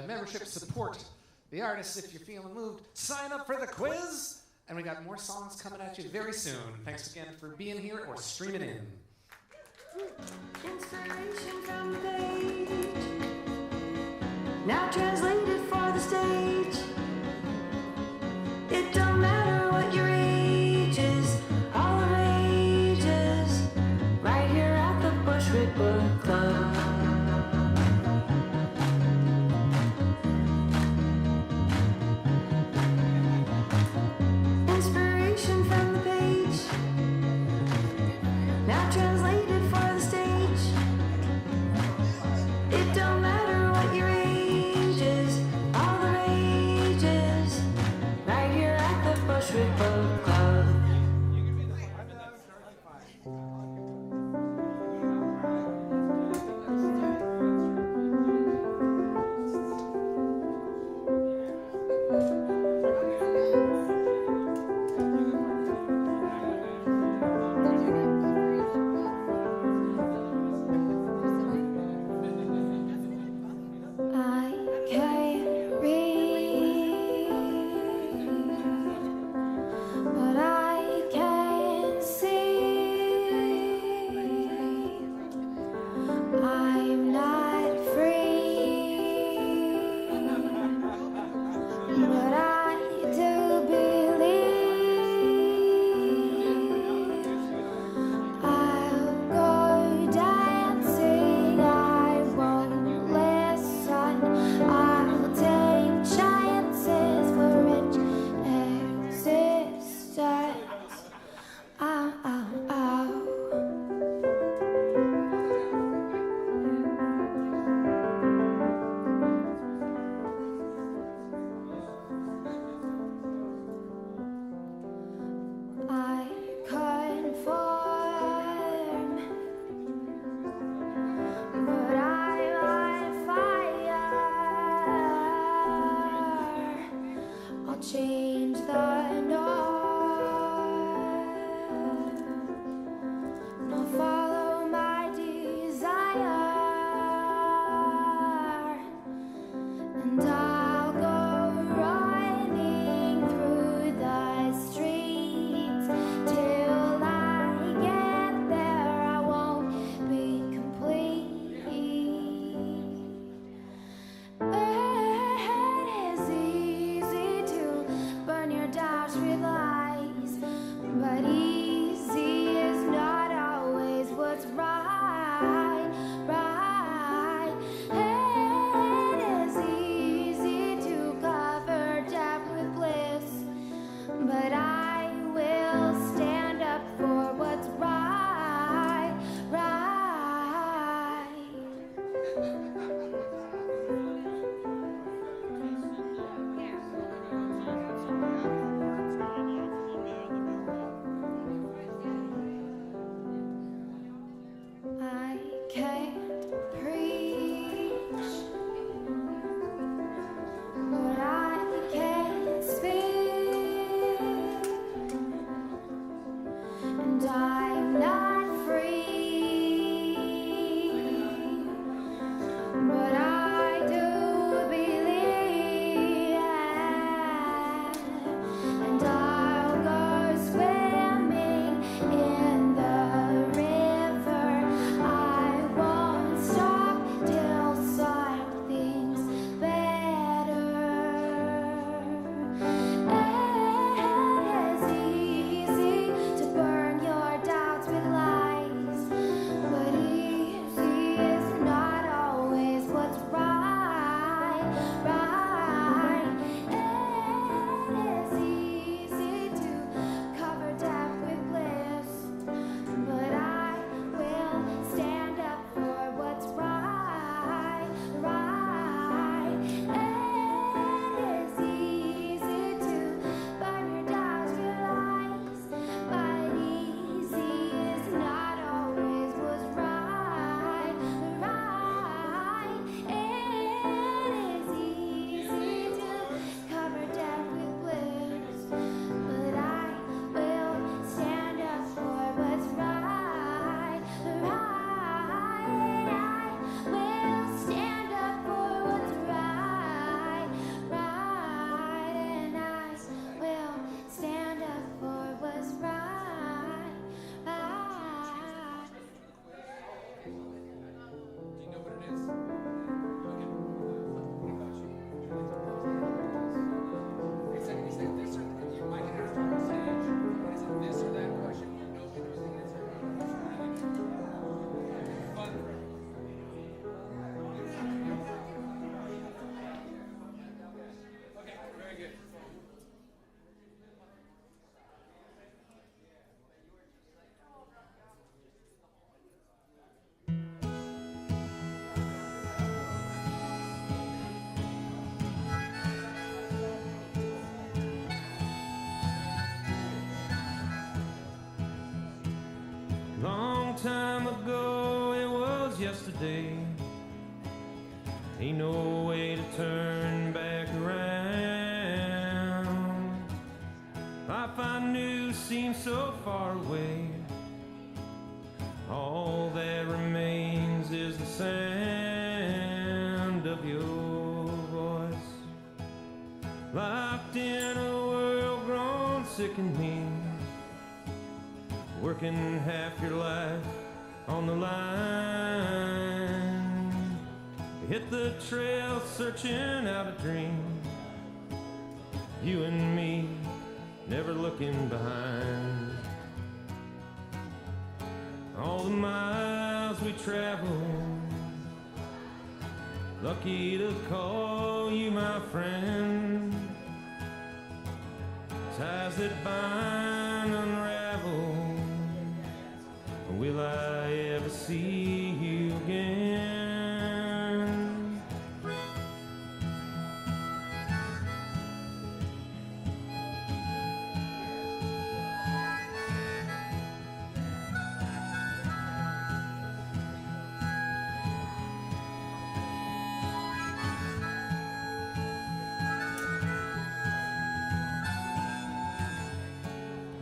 membership, support the artists if you're feeling moved. Sign up for the quiz. And we got more songs coming at you very soon. Thanks again for being here or streaming in. Inspiration from the page, now translated for the stage. It don't matter what your age is, all the ages, right here at the Bushwick Book Club. From the page, now translated for the stage. It don't matter what your age is, all the ages, right here at the Bushwick Book Club. I'm not free. time ago, it was yesterday. Ain't no way to turn back around. Life I knew seemed so far away. All that remains is the sound of your voice. Locked in a world grown sick and mean, working half your life on the line. Hit the trail searching out a dream, you and me never looking behind. All the miles we traveled, lucky to call you my friend. Ties that bind unravel, will I ever see you again?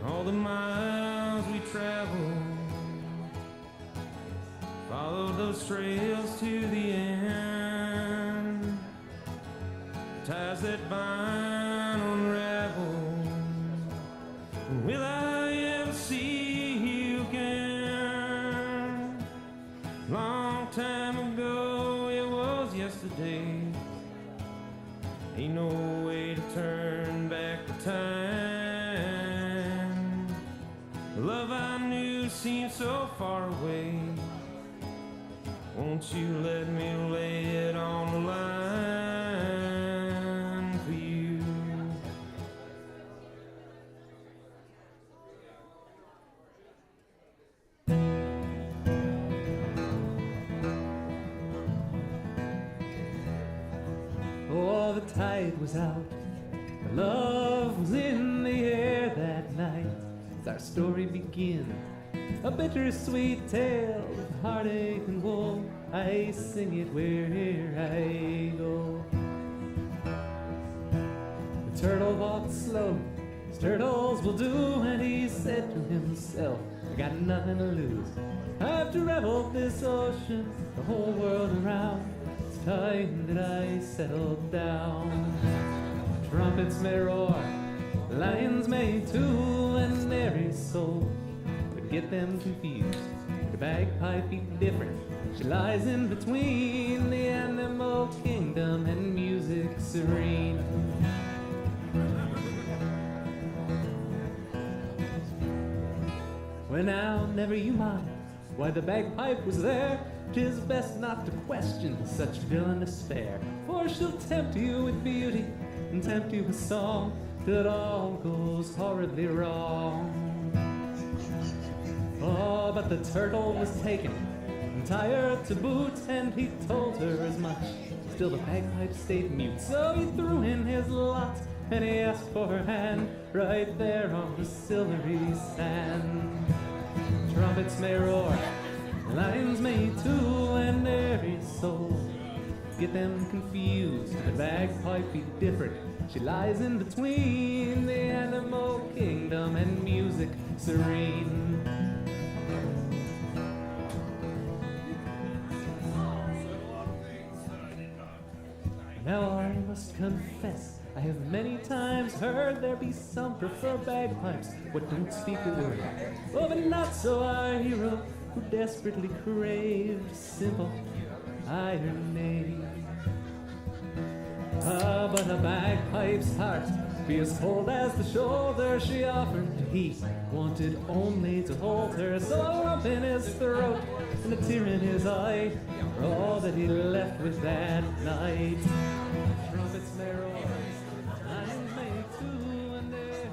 All the miles we traveled, followed those trails to the end. Ties that bind unravel, will I ever see you again? Long time ago, it was yesterday. Ain't no way to turn back the time. The love I knew seemed so far away. Won't you let me lay it on the line for you? Oh, the tide was out, the love was in the air that night. As our story begins, a bittersweet tale of heartache and woe. I sing it where I go. The turtle walked slow, as turtles will do, and he said to himself, I got nothing to lose. I've traveled this ocean, the whole world around. It's time that I settled down. Trumpets may roar, lions may too, and every soul would get them confused. The bagpipe be different, she lies in between the animal kingdom and music serene. Well now, never you mind why the bagpipe was there. 'Tis best not to question such villainous fare, for she'll tempt you with beauty and tempt you with song, till it all goes horribly wrong. Oh, but the turtle was taken and tired to boot, and he told her as much. Still the bagpipe stayed mute, so he threw in his lot, and he asked for her hand right there on the silvery sand. Trumpets may roar, lions may too, and every soul get them confused. The bagpipe be different, she lies in between the animal kingdom and music serene. Now I must confess, I have many times heard there be some prefer bagpipes, what don't speak a word. Oh, but not so our hero, who desperately craved simple irony. Ah, but a bagpipe's heart be as cold as the shoulder she offered. He wanted only to hold her, so a lump in his throat and a tear in his eye for all that he left with that night. Trumpets may roar, lions may too, and every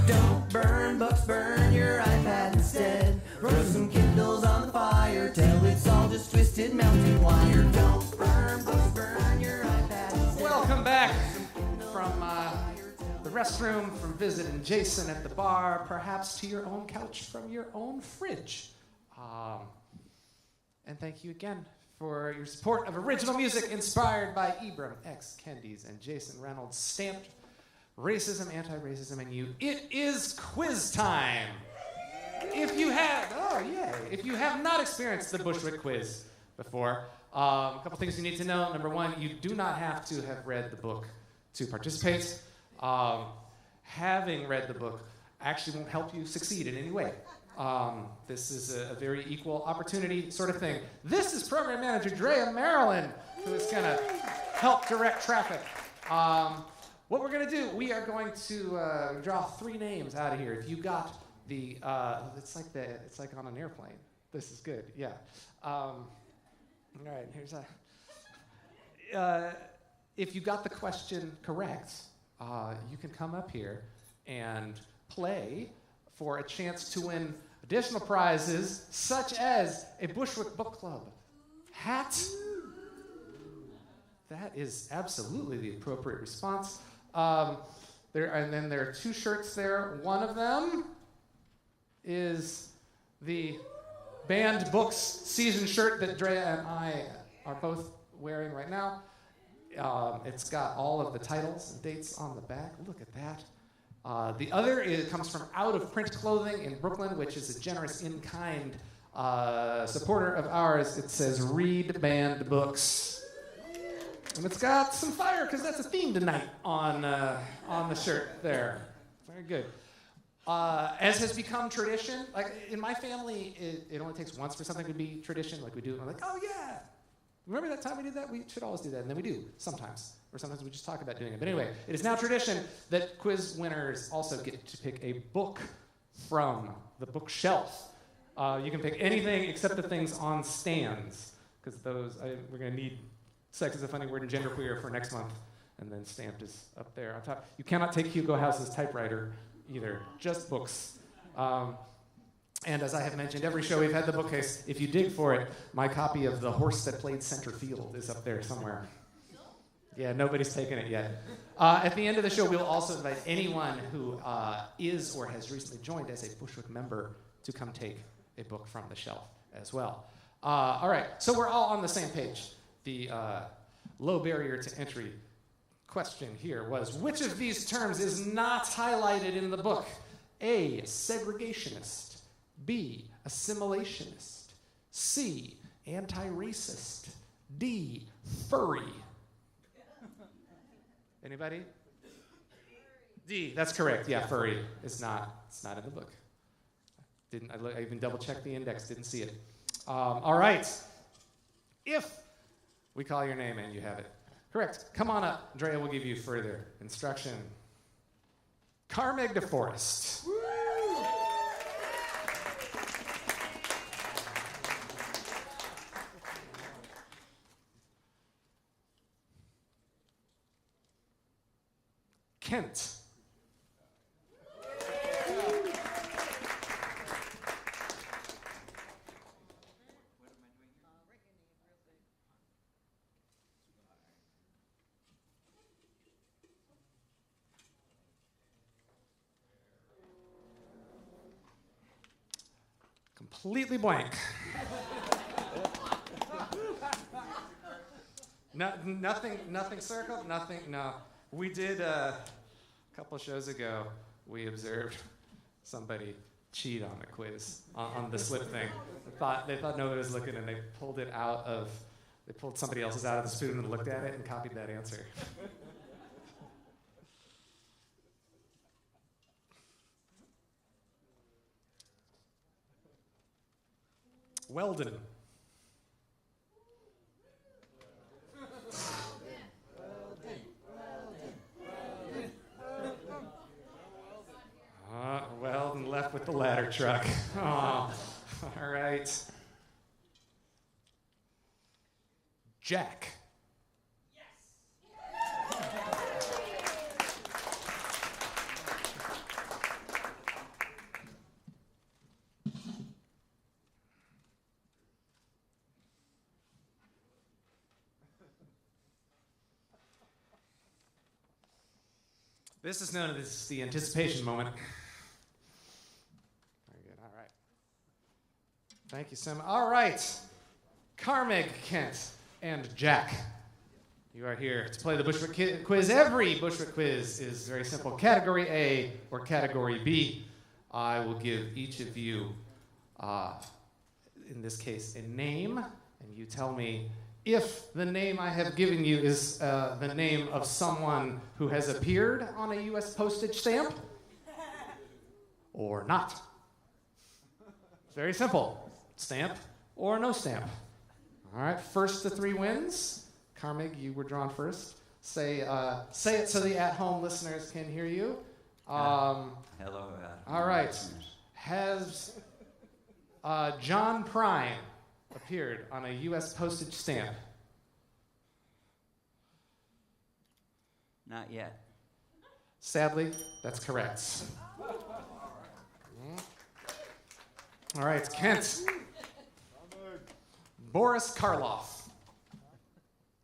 Don't burn, Bucks, burn your iPad instead. Roast some Kindles on the fire till it's all just twisted twisted melting wire. Don't burn, burn your iPad. Welcome back from the restroom, from visiting Jason at the bar, perhaps to your own couch from your own fridge. And thank you again for your support of original music inspired by Ibram X. Kendi's and Jason Reynolds, stamped Racism, Anti-Racism, and You. It is quiz time. If you have not experienced the Bushwick quiz before, a couple things you need to know. Number one, you do not have to have read the book to participate. Having read the book actually won't help you succeed in any way. This is a very equal opportunity sort of thing. This is Program Manager Drea Marilyn, who is going to help direct traffic. What we're going to do, we are going to draw 3 names out of here. If you got the, it's like on an airplane. This is good, yeah. All right, here's if you got the question correct, you can come up here and play for a chance to win additional prizes, such as a Bushwick Book Club hat. That is absolutely the appropriate response. And then there are 2 shirts there. One of them is the Banned Books season shirt that Drea and I are both wearing right now. It's got all of the titles and dates on the back. Look at that. The other comes from Out of Print Clothing in Brooklyn, which is a generous in-kind supporter of ours. It says, "Read Banned Books." And it's got some fire, because that's a theme tonight on the shirt there. Very good. As has become tradition, like in my family, it only takes once for something to be tradition. Like we do it, and we're like, oh yeah, remember that time we did that? We should always do that, and then we do sometimes. Or sometimes we just talk about doing it. But anyway, it is now tradition that quiz winners also get to pick a book from the bookshelf. You can pick anything except the things on stands, because those, we're going to need Sex is a Funny Word and Genderqueer for next month, and then Stamped is up there on top. You cannot take Hugo House's typewriter either, just books. And as I have mentioned, every show we've had the bookcase. If you dig for it, my copy of The Horse That Played Center Field is up there somewhere. Yeah, nobody's taken it yet. At the end of the show, we'll also invite anyone who is or has recently joined as a Bushwick member to come take a book from the shelf as well. All right, so we're all on the same page. The low barrier to entry question here was, which of these terms is not highlighted in the book? A, segregationist. B, assimilationist. C, anti-racist. D, furry. Anybody? D, that's correct. Yeah, furry is not. It's not in the book. I even double-checked the index, didn't see it. All right. If we call your name and you have it correct, come on up. Drea will give you further instruction. Carmeg DeForest. Kent. Completely blank. Nothing circled, nothing, no. We did a couple of shows ago, we observed somebody cheat on the quiz, on the slip thing. They thought nobody was looking, and they pulled somebody else's out of the spoon and looked at it and copied that answer. Weldon. Weldon left with the ladder truck. Oh, all right. Jack. This is known as the anticipation moment. Very good. All right. Thank you, Sim. All right. Carmeg, Kent, and Jack. You are here to play the Bushwick quiz. Every Bushwick quiz is very simple. Category A or Category B. I will give each of you, in this case, a name, and you tell me if the name I have given you is the name of someone who has appeared on a U.S. postage stamp or not. It's very simple. Stamp or no stamp. All right, first to three wins. Carmig, you were drawn first. Say it so the at-home listeners can hear you. Hello. All right. Has John Prine appeared on a U.S. postage stamp? Not yet. Sadly, that's correct. All right, Kent. Boris Karloff.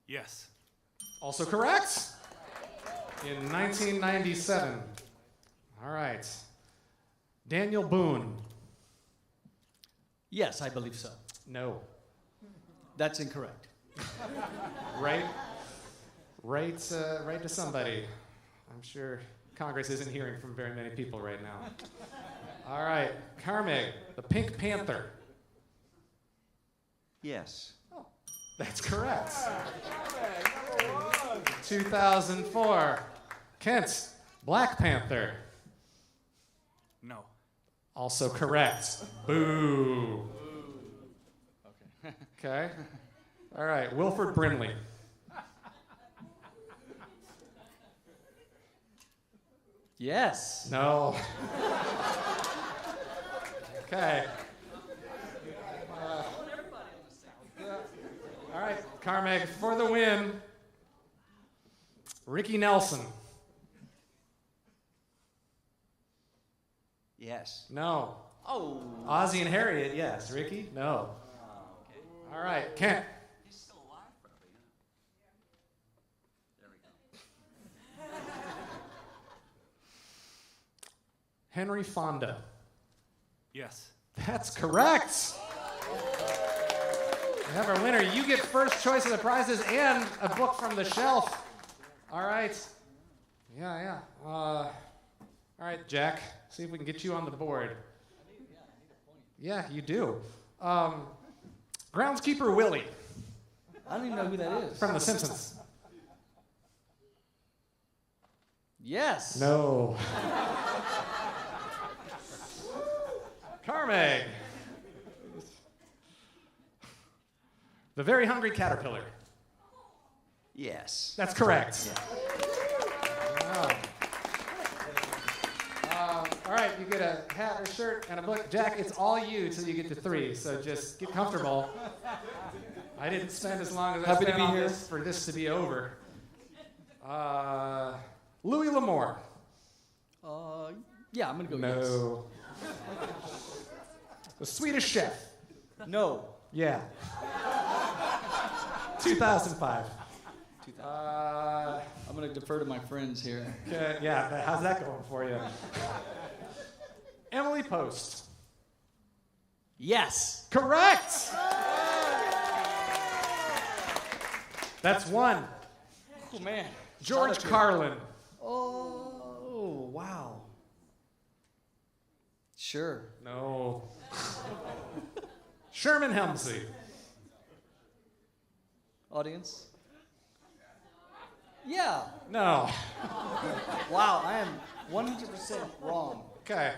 Yes. Also correct. In 1997. All right. Daniel Boone. Yes, I believe so. No. That's incorrect. Right to somebody. I'm sure Congress isn't hearing from very many people right now. All right. Carmig, the Pink Panther. Yes. That's correct. 2004. Kent, Black Panther. No. Also correct. Boo. Okay. All right. Wilford Brimley. Yes. No. Okay. All right, Carmeg, for the win. Ricky Nelson. Yes. No. Oh. Ozzie and Harriet, yes. Ricky? No. All right, Kent. He's still alive, probably. There we go. Henry Fonda. Yes. That's correct. We have our winner. You get first choice of the prizes and a book from the shelf. All right. Yeah. All right, Jack. See if we can get you on the board. Yeah, you do. Groundskeeper Willie. I don't even know who that is. From The Simpsons. Yes. No. Carmeg. The Very Hungry Caterpillar. Yes. That's correct. Yeah. All right, you get a hat or shirt and a book. Jack, it's all you till you get to 3, so just get comfortable. I didn't spend as long as I spent on this for this to be over. Louis L'Amour. Yeah, I'm going to go No. The Swedish Chef. yes. No. Yeah. 2005. I'm going to defer to my friends here. Okay, yeah, how's that going for you? Emily Post. Yes. Correct! That's 1. Oh, man. George Carlin. Oh, wow. Sure. No. Sherman Hemsley. Audience? Yeah. No. Wow, I am 100% wrong. Okay.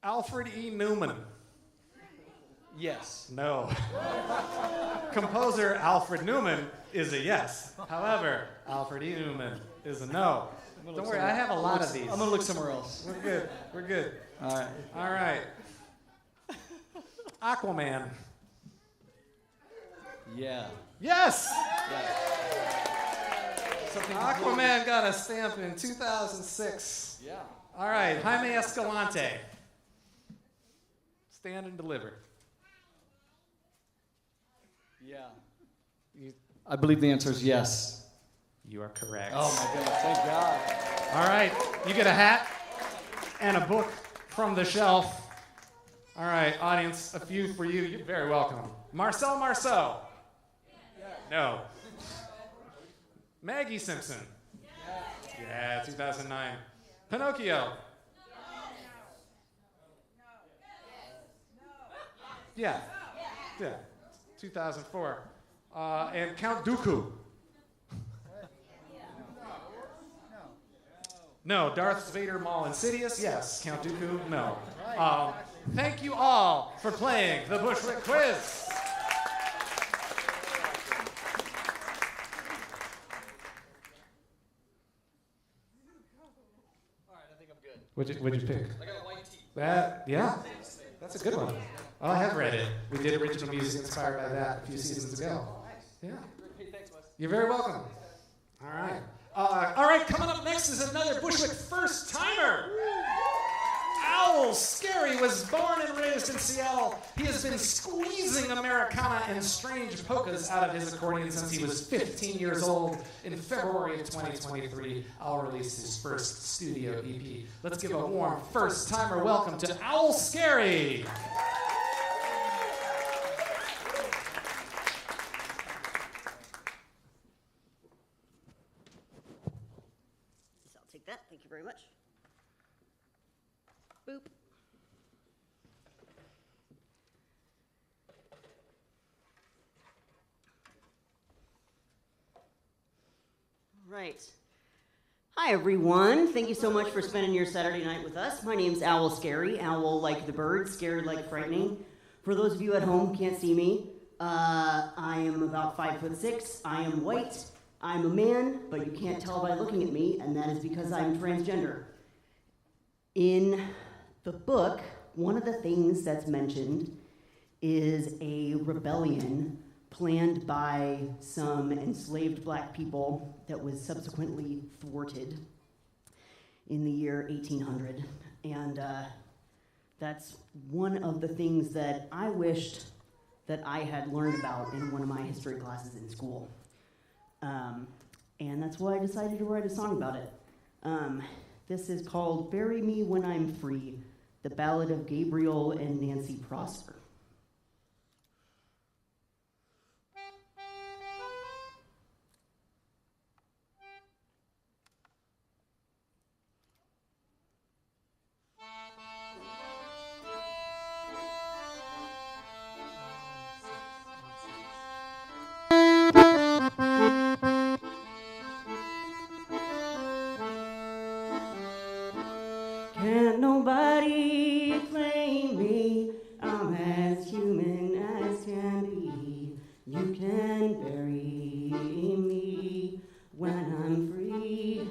Alfred E. Newman. Yes. No. Composer Alfred Newman is a yes. However, Alfred E. Newman is a no. Don't worry, I have a lot of these. I'm going to look somewhere else. We're good. We're good. All right. All right. Aquaman. Yeah. Yes! Something Aquaman got a stamp in 2006. Yeah. All right, Jaime Escalante. Stand and deliver. Yeah. I believe the answer is yes. You are correct. Oh my goodness, thank God. All right, you get a hat and a book from the shelf. All right, audience, a few for you. You're very welcome. Marcel Marceau. No. Maggie Simpson. Yeah, 2009. Pinocchio. Yeah. 2004. And Count Dooku. No. Darth Vader, Maul, Insidious. Yes. Count Dooku. No. Thank you all for playing the Bushwick Quiz. What'd you pick? I got a white tee. Yeah, that's a good one. Oh, I have read it. We did original music inspired by that a few seasons ago. Yeah. Hey, thanks, Wes. You're very welcome. All right, coming up next is another Bushwick first-timer. Owl Scarey was born and raised in Seattle. He has been squeezing Americana and strange polkas out of his accordion since he was 15 years old. In February of 2023, Owl released his first studio EP. Let's give a warm first-timer welcome to Owl Scarey. I'll take that. Thank you very much. Boop. Right. Hi, everyone. Thank you so much for spending your Saturday night with us. My name's Owl Scarey. Owl like the bird, scared like frightening. For those of you at home who can't see me, I am about 5'6". I am white. I'm a man, but you can't tell by looking at me, and that is because I'm transgender. In the book, one of the things that's mentioned is a rebellion planned by some enslaved black people that was subsequently thwarted in the year 1800. And that's one of the things that I wished that I had learned about in one of my history classes in school. And that's why I decided to write a song about it. This is called Bury Me When I'm Free, the Ballad of Gabriel and Nancy Prosper. Can't nobody claim me, I'm as human as can be. You can bury me when I'm free.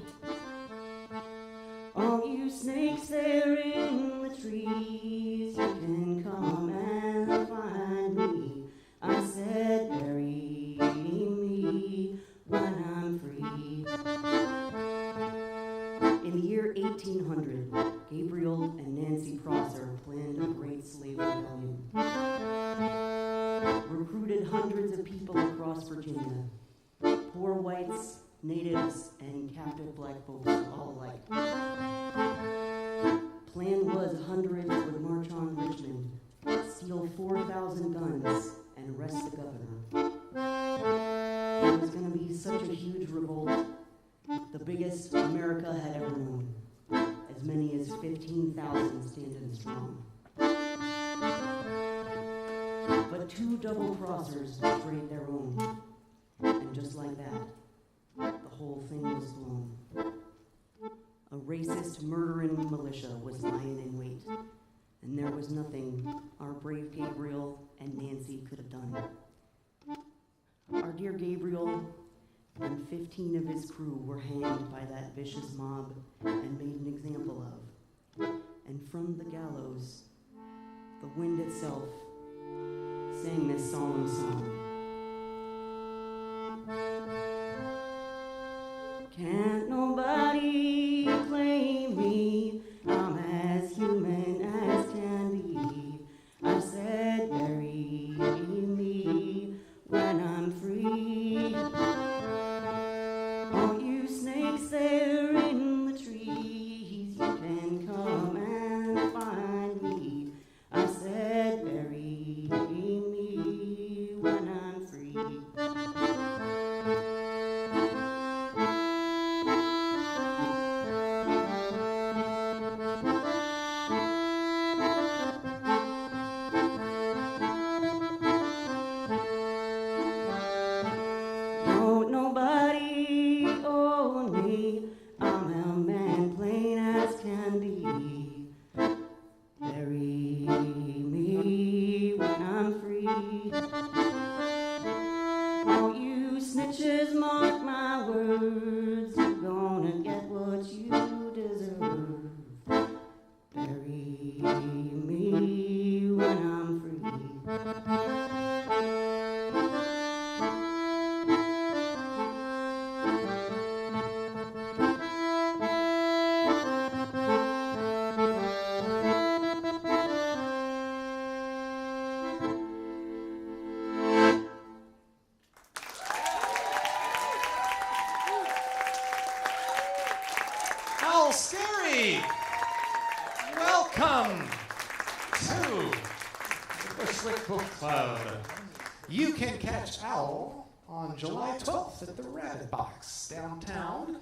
All you snakes there in the trees, you can come and find me. I said bury me when I'm free. In the year 1800, Gabriel and Nancy Prosper planned a great slave rebellion. Recruited hundreds of people across Virginia, poor whites, natives, and captive black folks all alike. Plan was hundreds would march on Richmond, steal 4,000 guns, and arrest the governor. It was going to be such a huge revolt, the biggest America had ever known. As many as 15,000 standing strong. But two double-crossers betrayed their own. And just like that, the whole thing was blown. A racist, murdering militia was lying in wait. And there was nothing our brave Gabriel and Nancy could have done. Our dear Gabriel and 15 of his crew were hanged by that vicious mob and made an example of. And from the gallows, the wind itself sang this solemn song. Can't nobody claim me, I'm as human as can be. I said bury me when I'm free. All just mark my words, you're gonna get what you deserve. Bury me when I'm free. How scary! Welcome to the Bushwick Book Club. You can catch Owl on July 12th at the Rabbit Box downtown.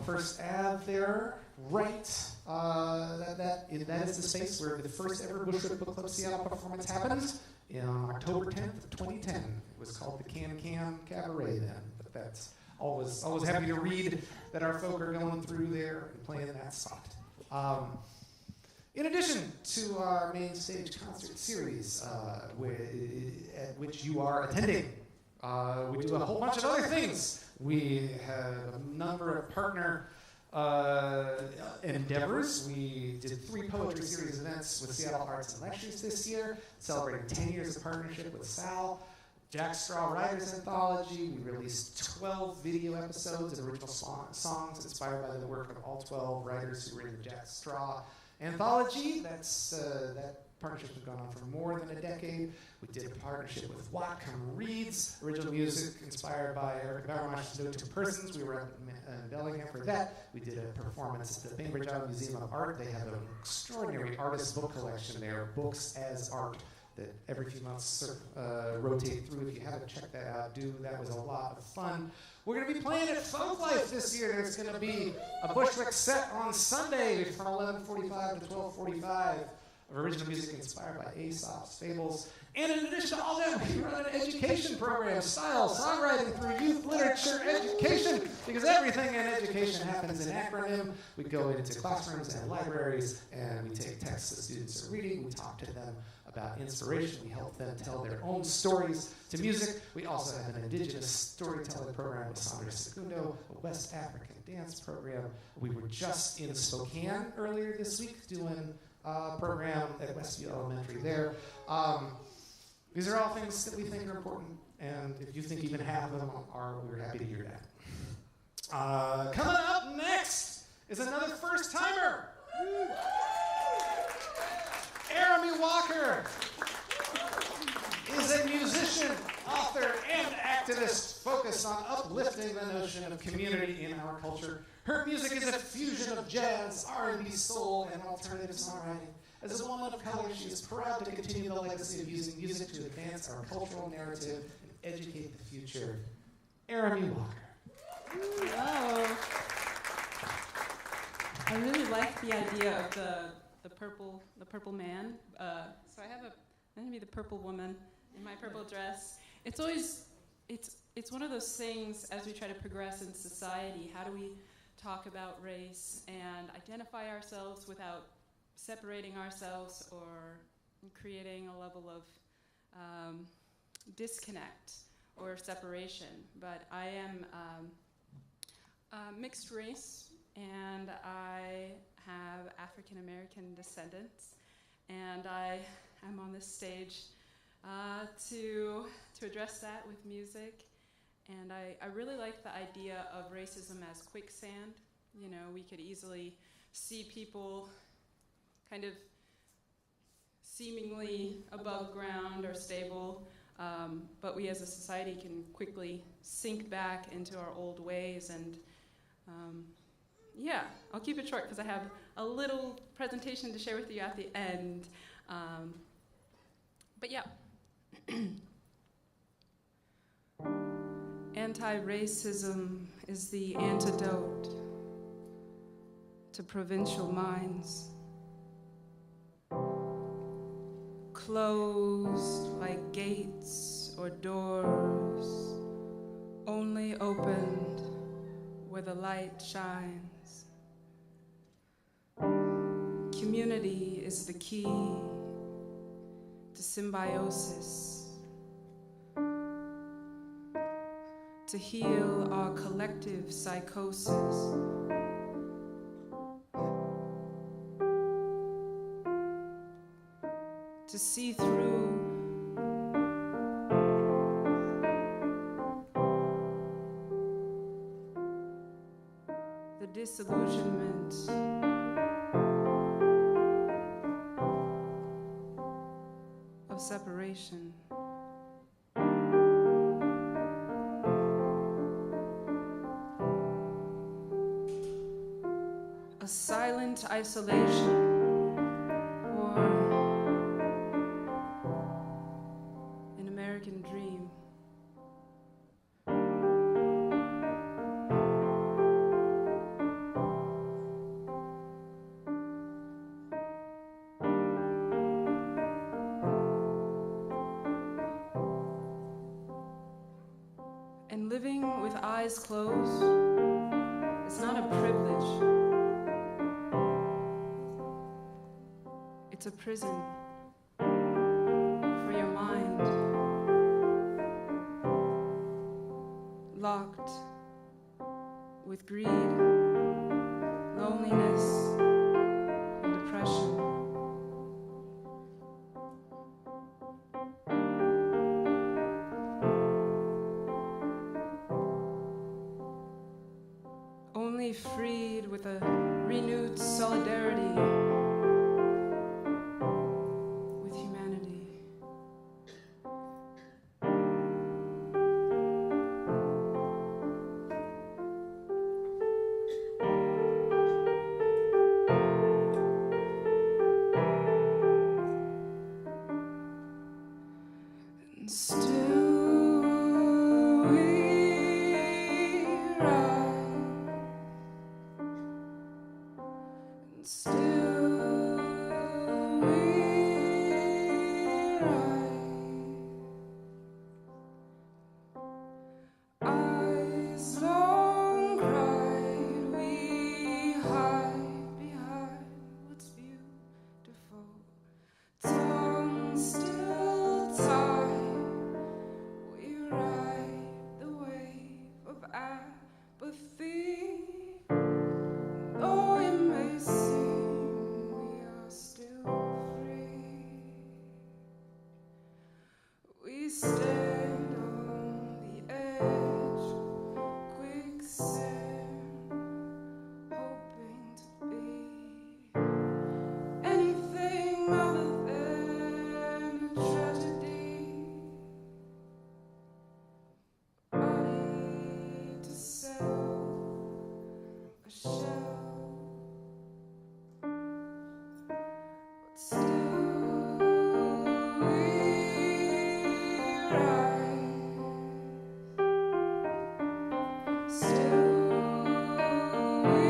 First Ave there, right. That is the space where the first ever Bushwick Book Club Seattle performance happened on October 10th of 2010. It was called the Can Cabaret then, but that's always happy to read that our folk are going through there and playing that spot. In addition to our Mainstage concert series, at which you are attending, we do a whole bunch of other things. We have a number of partner endeavors. We did 3 poetry series events with Seattle Arts and Lectures this year, celebrating 10 years of partnership with Sal. Jack Straw Writers Anthology. We released 12 video episodes of original songs inspired by the work of all 12 writers who were in the Jack Straw Anthology. That partnership has gone on for more than a decade. We did a partnership with Whatcom Reads, original music inspired by Eric Bauermeister's No Two Persons. We were up in Bellingham for that. We did a performance at the Bainbridge Island Museum of Art. They have an extraordinary artist book collection there, Books as Art, that every few months rotate through. If you haven't checked that out, do. That was a lot of fun. We're going to be playing at Folklife this year. There's going to be a Bushwick set on Sunday from 11:45 to 12:45 of original music inspired by Aesop's Fables. And in addition to all that, we run an education program, style, songwriting through youth literature education, because everything in education happens in acronym. We go into classrooms and libraries, and we take texts that students are reading. We talk to them about inspiration. We help them tell their own stories to music. We also have an indigenous storytelling program with Sandra Segundo, a West African dance program. We were just in Spokane earlier this week doing a program at Westview Elementary there. These are all things that we think are important, and if you think even half of them are, we're happy to hear that. Coming up next is another first-timer. Arami Walker is a musician, author, and activist focused on uplifting the notion of community in our culture. Her music is a fusion of jazz, R&B, soul, and alternative songwriting. As a woman of color, she is proud to continue the legacy of using music to advance our cultural narrative and educate the future. Arami Walker. Hello. I really like the idea of the purple man. So I'm gonna be the purple woman in my purple dress. It's one of those things as we try to progress in society. How do we talk about race and identify ourselves without separating ourselves or creating a level of disconnect or separation? But I am mixed race, and I have African American descendants, and I am on this stage to address that with music. And I really like the idea of racism as quicksand. You know, we could easily see people kind of seemingly above ground or stable, but we as a society can quickly sink back into our old ways. And yeah, I'll keep it short because I have a little presentation to share with you at the end. But yeah. Anti-racism is the antidote to provincial minds, closed like gates or doors, only opened where the light shines. Community is the key to symbiosis, to heal our collective psychosis. To see through the disillusionment of separation. A silent isolation, or an American dream. And living with eyes closed is not a privilege. It's a prison for your mind, locked with greed, loneliness, and depression. Only freed with a renewed solidarity with humanity. And still we rise. And still we rise. Eyes long cried, we hide behind what's beautiful. Tongue still tied, we ride the wave of apathy. Though it may seem we are still free, we stand on the edge of quicksand, hoping to be anything other than a tragedy. Body to sell, a shell. But still we rise. Still we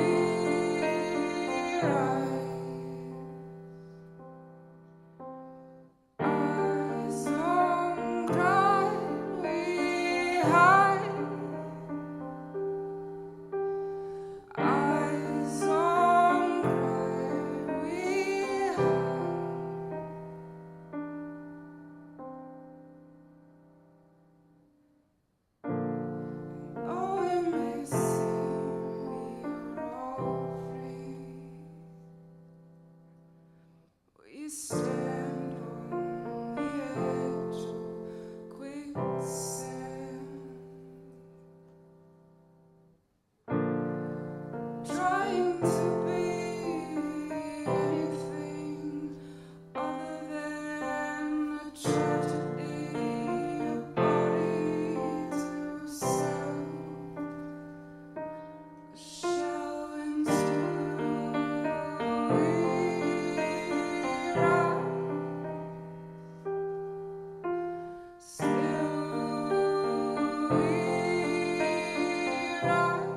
rise. Eyes on ground, we hide. Eyes on ground, we hide. Though it may seem we are all free, we stand on the edge of quicksand, trying to be anything other than a tragedy. A body to sell, a shell, and still we rise. Still we rise.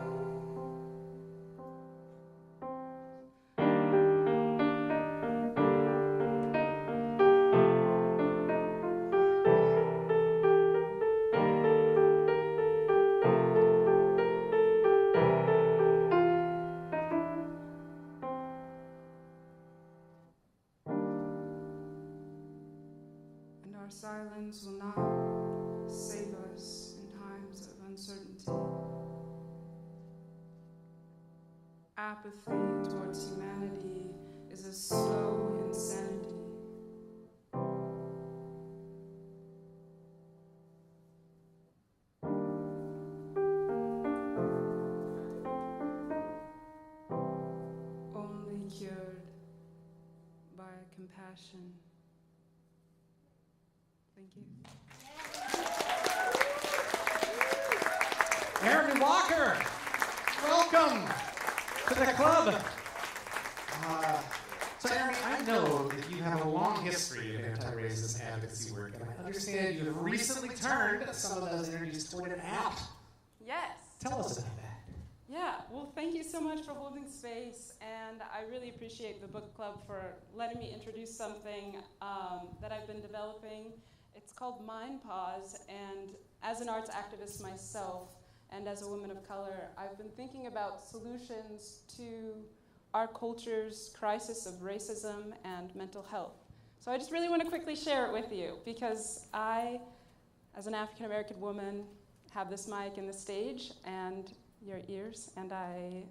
And our silence will not save us in times of uncertainty. apathy towards humanity is a slow insanity. Only cured by compassion. Thank you. Arami Walker, welcome to the club. So Arami, I know that you have a long history of anti-racist advocacy work, and I understand you have recently turned some of those energies toward an app. Yes. Tell us about that. Yeah, well, thank you so much for holding space, and I really appreciate the book club for letting me introduce something that I've been developing. It's called Mind Pause, and as an arts activist myself, and as a woman of color, I've been thinking about solutions to our culture's crisis of racism and mental health. So I just really want to quickly share it with you, because I, as an African American woman, have this mic and the stage and your ears, and I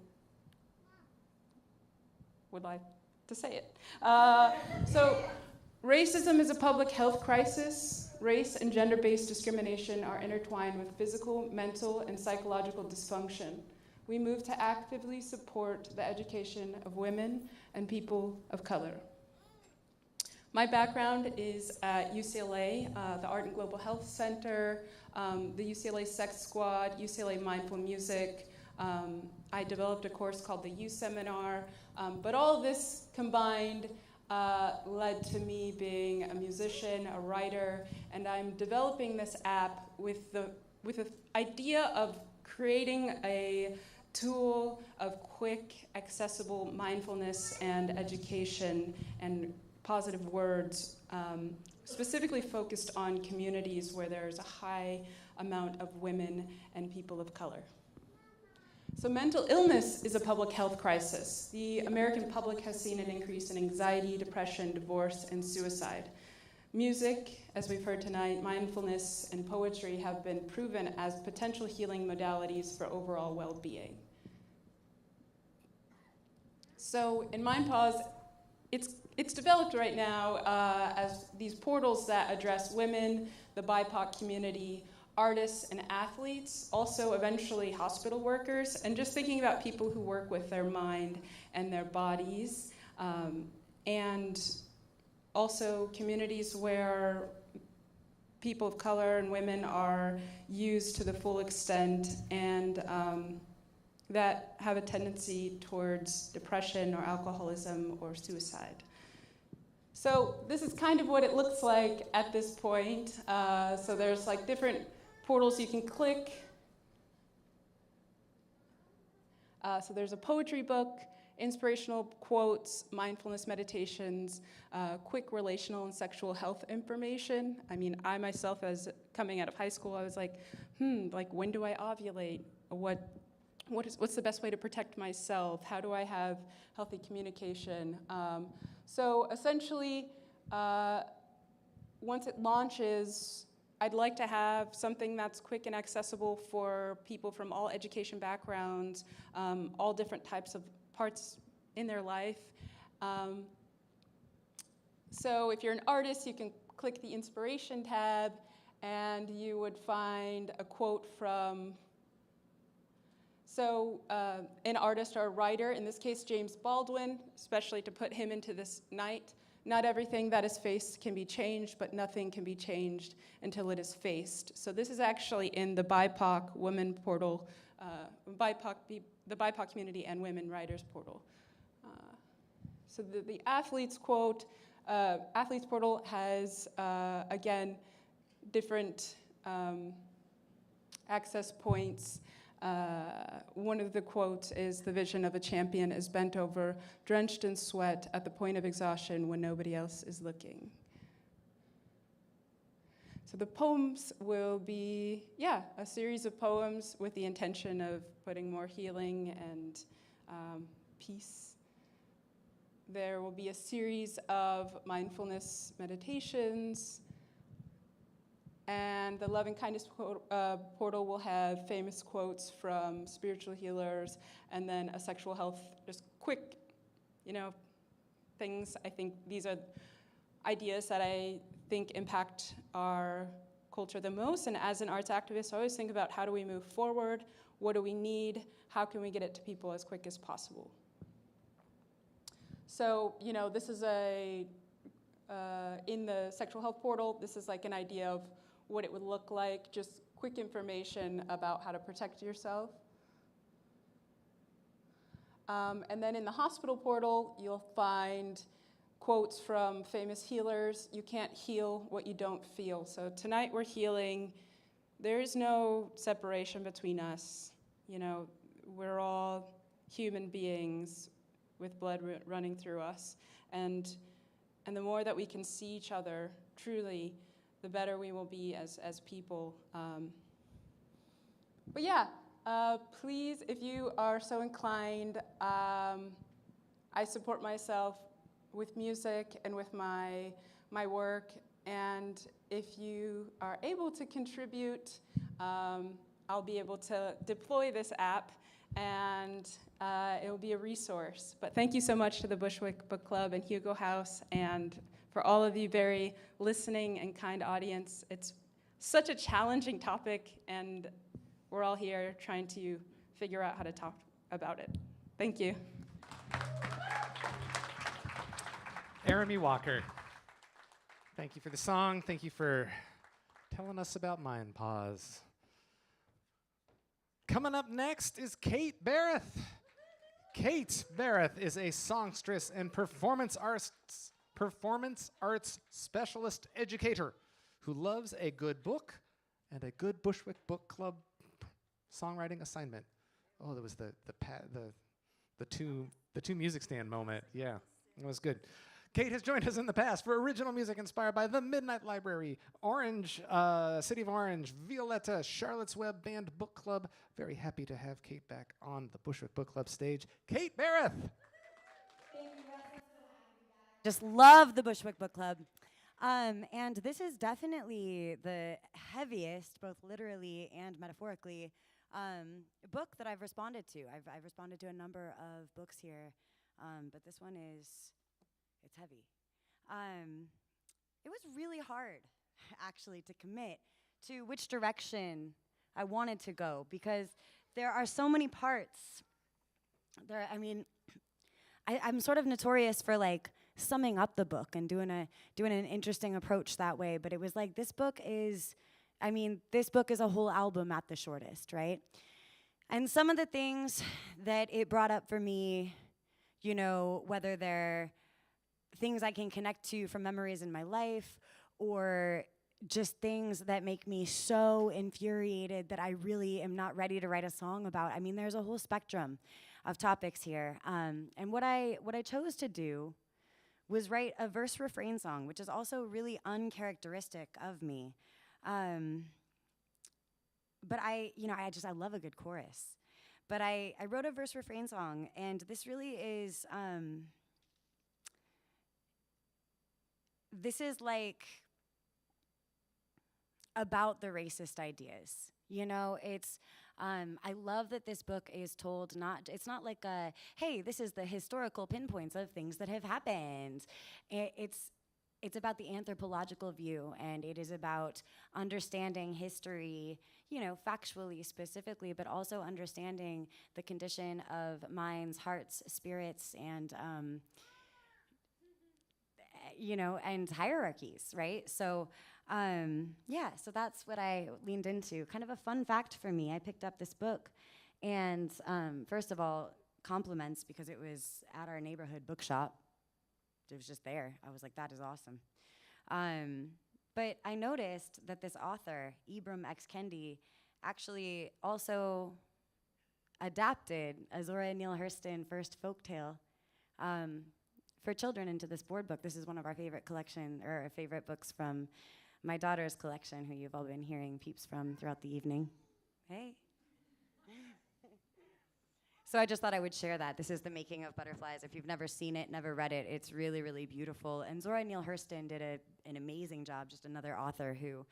would like to say it. So racism is a public health crisis. Race and gender-based discrimination are intertwined with physical, mental, and psychological dysfunction. We move to actively support the education of women and people of color. My background is at UCLA, the Art and Global Health Center, the UCLA Sex Squad, UCLA Mindful Music. I developed a course called the U Seminar, but all of this combined led to me being a musician, a writer, and I'm developing this app with the idea of creating a tool of quick, accessible mindfulness and education and positive words, specifically focused on communities where there's a high amount of women and people of color. So mental illness is a public health crisis. The American public has seen an increase in anxiety, depression, divorce, and suicide. Music, as we've heard tonight, mindfulness, and poetry have been proven as potential healing modalities for overall well-being. So in Mind Pause, it's developed right now as these portals that address women, the BIPOC community, artists and athletes, also eventually hospital workers, and just thinking about people who work with their mind and their bodies, and also communities where people of color and women are used to the full extent and that have a tendency towards depression or alcoholism or suicide. So this is kind of what it looks like at this point. So there's like different portals you can click. So there's a poetry book, inspirational quotes, mindfulness meditations, quick relational and sexual health information. I mean, I myself, as coming out of high school, I was like, like when do I ovulate? What's the best way to protect myself? How do I have healthy communication? So essentially, once it launches, I'd like to have something that's quick and accessible for people from all education backgrounds, all different types of parts in their life. So if you're an artist, you can click the inspiration tab and you would find a quote from, an artist or a writer, in this case James Baldwin, especially to put him into this night. Not everything that is faced can be changed, but nothing can be changed until it is faced. So this is actually in the BIPOC Women portal, the BIPOC Community and Women Writers portal. So the athletes quote, athletes portal has, again, different access points. One of the quotes is, "The vision of a champion is bent over, drenched in sweat, at the point of exhaustion when nobody else is looking." So the poems will be, a series of poems with the intention of putting more healing and peace. There will be a series of mindfulness meditations. And the Love and Kindness portal will have famous quotes from spiritual healers, and then a sexual health, just quick, things. I think these are ideas that I think impact our culture the most. And as an arts activist, I always think about how do we move forward? What do we need? How can we get it to people as quick as possible? So, this is in the sexual health portal, this is like an idea of what it would look like, just quick information about how to protect yourself. And then in the hospital portal, you'll find quotes from famous healers. You can't heal what you don't feel. So tonight we're healing. There is no separation between us. We're all human beings with blood running through us. And the more that we can see each other truly, the better we will be as people. But yeah, please, if you are so inclined, I support myself with music and with my work. And if you are able to contribute, I'll be able to deploy this app, and it will be a resource. But thank you so much to the Bushwick Book Club and Hugo House, and for all of you very listening and kind audience. It's such a challenging topic, and we're all here trying to figure out how to talk about it. Thank you. Arami Walker, thank you for the song. Thank you for telling us about Mind Pause. Coming up next is Kate Berreth. Kate Berreth is a songstress and performance arts specialist educator who loves a good book and a good Bushwick Book Club songwriting assignment. Oh, there was the two music stand moment. Yeah, it was good. Kate has joined us in the past for original music inspired by The Midnight Library, Orange, City of Orange, Violetta, Charlotte's Web Band Book Club. Very happy to have Kate back on the Bushwick Book Club stage. Kate Berreth. Just love the Bushwick Book Club. And this is definitely the heaviest, both literally and metaphorically, book that I've responded to. I've responded to a number of books here, but this one it's heavy. It was really hard, actually, to commit to which direction I wanted to go, because there are so many parts. I'm sort of notorious for summing up the book and doing an interesting approach that way, but it was like this book is a whole album at the shortest, right? And some of the things that it brought up for me, whether they're things I can connect to from memories in my life, or just things that make me so infuriated that I really am not ready to write a song about. There's a whole spectrum of topics here. And what I chose to do was write a verse-refrain song, which is also really uncharacteristic of me. But I love a good chorus. But I wrote a verse-refrain song, and this really is, this is about the racist ideas. It's, I love that this book is told it's not like hey, this is the historical pinpoints of things that have happened. It's about the anthropological view, and it is about understanding history, factually, specifically, but also understanding the condition of minds, hearts, spirits, and, and hierarchies, right? So, so that's what I leaned into. Kind of a fun fact for me, I picked up this book, and first of all, compliments, because it was at our neighborhood bookshop. It was just there. I was like, that is awesome. But I noticed that this author, Ibram X. Kendi, actually also adapted a Zora Neale Hurston first folktale for children into this board book. This is one of our favorite favorite books from my daughter's collection, who you've all been hearing peeps from throughout the evening. Hey. So I just thought I would share that. This is The Making of Butterflies. If you've never seen it, never read it, it's really, really beautiful. And Zora Neale Hurston did an amazing job, just another author who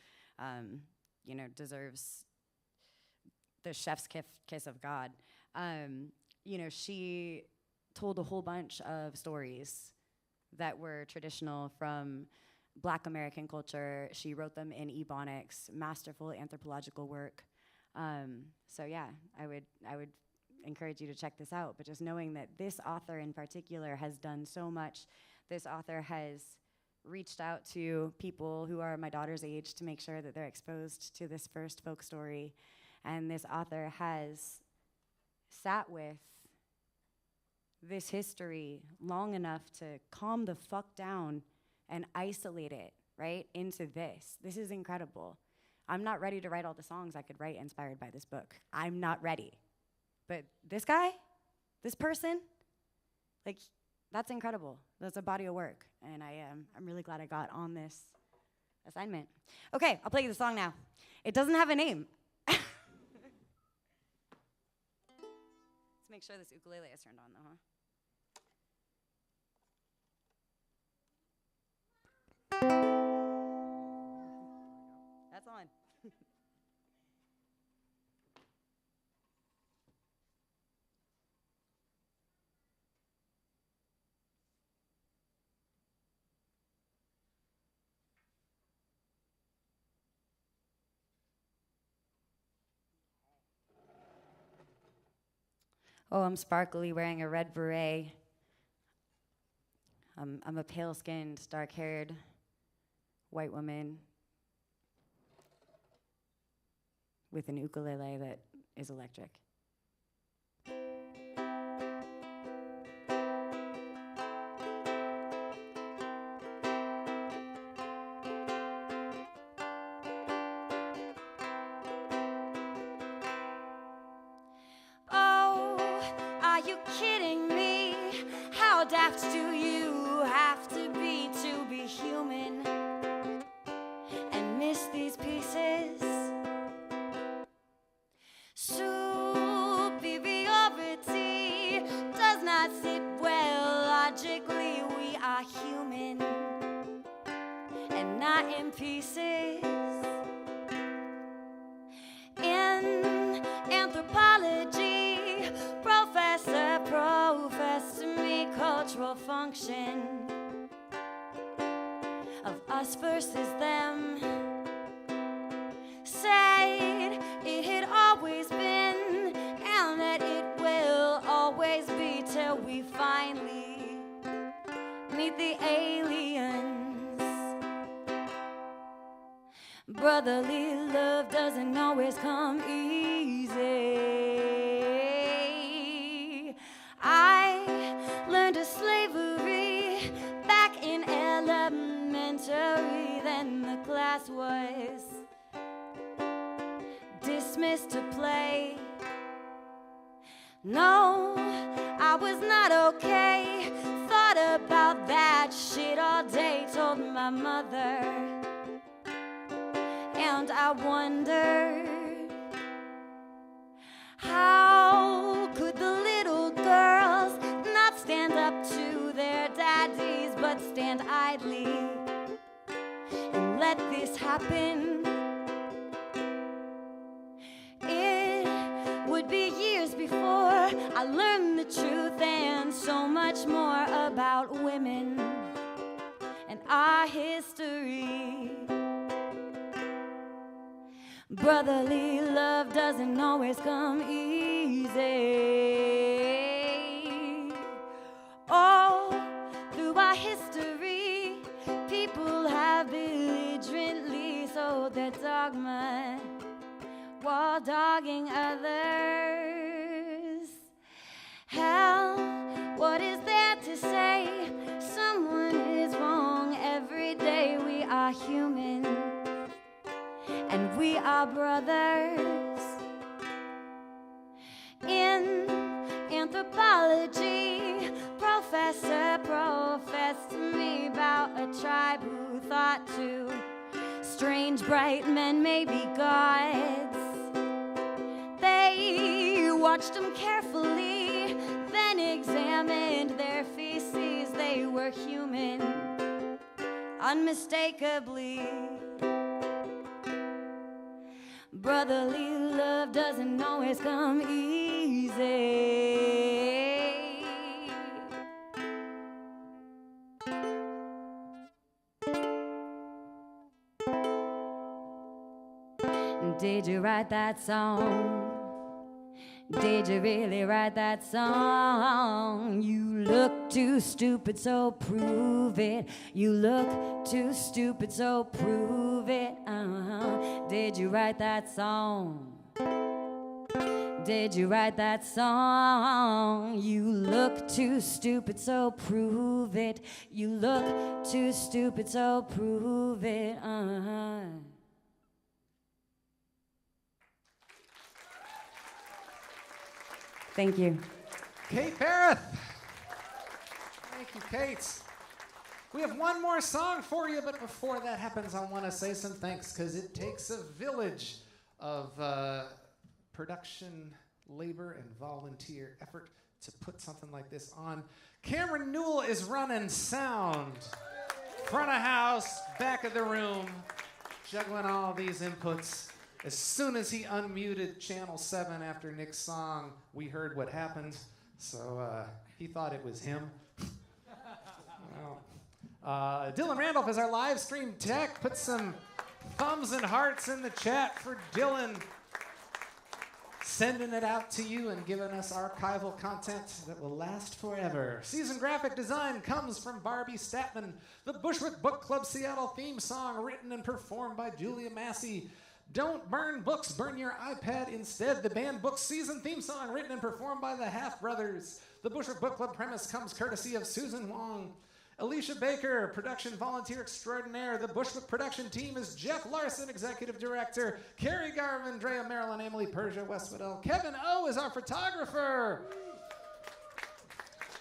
deserves the chef's kiss of God. She told a whole bunch of stories that were traditional from Black American culture. She wrote them in Ebonics, masterful anthropological work. So yeah, I would encourage you to check this out. But just knowing that this author in particular has done so much, this author has reached out to people who are my daughter's age to make sure that they're exposed to this first folk story. And this author has sat with this history long enough to calm the fuck down and isolate it, right, into this. This is incredible. I'm not ready to write all the songs I could write inspired by this book. I'm not ready. But this guy, this person, like, that's incredible. That's a body of work. And I'm really glad I got on this assignment. Okay, I'll play you the song now. It doesn't have a name. Let's make sure this ukulele is turned on, though, huh? That's on. Oh, I'm sparkly, wearing a red beret. I'm a pale-skinned, dark-haired white woman with an ukulele that is electric. Do you have to be human and miss these pieces? Superiority does not sit well logically. We are human and not in pieces. In anthropology, professor professed to me cultural function of us versus them. Said it had always been and that it will always be till we finally meet the aliens. Brotherly love doesn't always come easy. I learned of slavery back in elementary. Then the class was dismissed to play. No, I was not okay. Thought about that shit all day. Told my mother, and I wondered, how could the little girls not stand up to their daddies, but stand idly and let this happen? It would be years before I learned the truth and so much more about women and our history. Brotherly love doesn't always come easy. All through our history, people have belligerently sold their dogma while dogging others. Hell, what is there to say? Someone is wrong every day. We are human and we are brothers. In anthropology, professor professed to me about a tribe who thought two strange bright men may be gods. They watched them carefully, then examined their feces. They were human, unmistakably. Brotherly love doesn't always come easy. Did you write that song? Did you really write that song? You look too stupid, so prove it. You look too stupid, so prove it. Did you write that song? Did you write that song? You look too stupid, so prove it. You look too stupid, so prove it. Thank you. Kate Berreth. Thank you, Kate. We have one more song for you, but before that happens, I want to say some thanks, because it takes a village of production, labor, and volunteer effort to put something like this on. Cameron Newell is running sound. Front of house, back of the room, juggling all these inputs. As soon as he unmuted Channel 7 after Nick's song, we heard what happened, so he thought it was him. Well, Dylan Randolph is our live stream tech. Put some thumbs and hearts in the chat for Dylan, sending it out to you and giving us archival content that will last forever. Season graphic design comes from Barbie Statman. The Bushwick Book Club Seattle theme song written and performed by Julia Massey. Don't burn books, burn your iPad instead. The banned books season theme song written and performed by the Half Brothers. The Bushwick Book Club premise comes courtesy of Susan Wong. Alicia Baker, production volunteer extraordinaire. The Bushwick production team is Jeff Larson, executive director. Carrie Garvin, Drea Marilyn, Emily Persia, Wes Weddell. Kevin O is our photographer.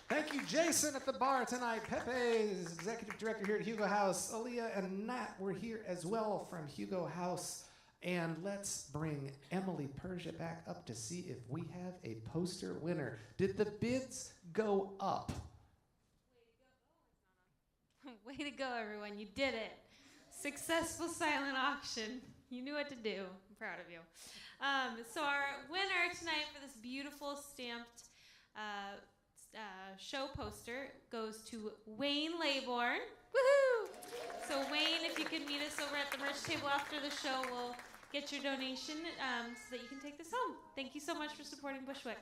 Thank you, Jason, at the bar tonight. Pepe is executive director here at Hugo House. Aaliyah and Nat were here as well from Hugo House. And let's bring Emily Persia back up to see if we have a poster winner. Did the bids go up? Way to go, everyone. You did it. Successful silent auction. You knew what to do. I'm proud of you. So our winner tonight for this beautiful stamped show poster goes to Wayne Laybourne. Woohoo! So Wayne, if you could meet us over at the merch table after the show, we'll get your donation so that you can take this home. Thank you so much for supporting Bushwick.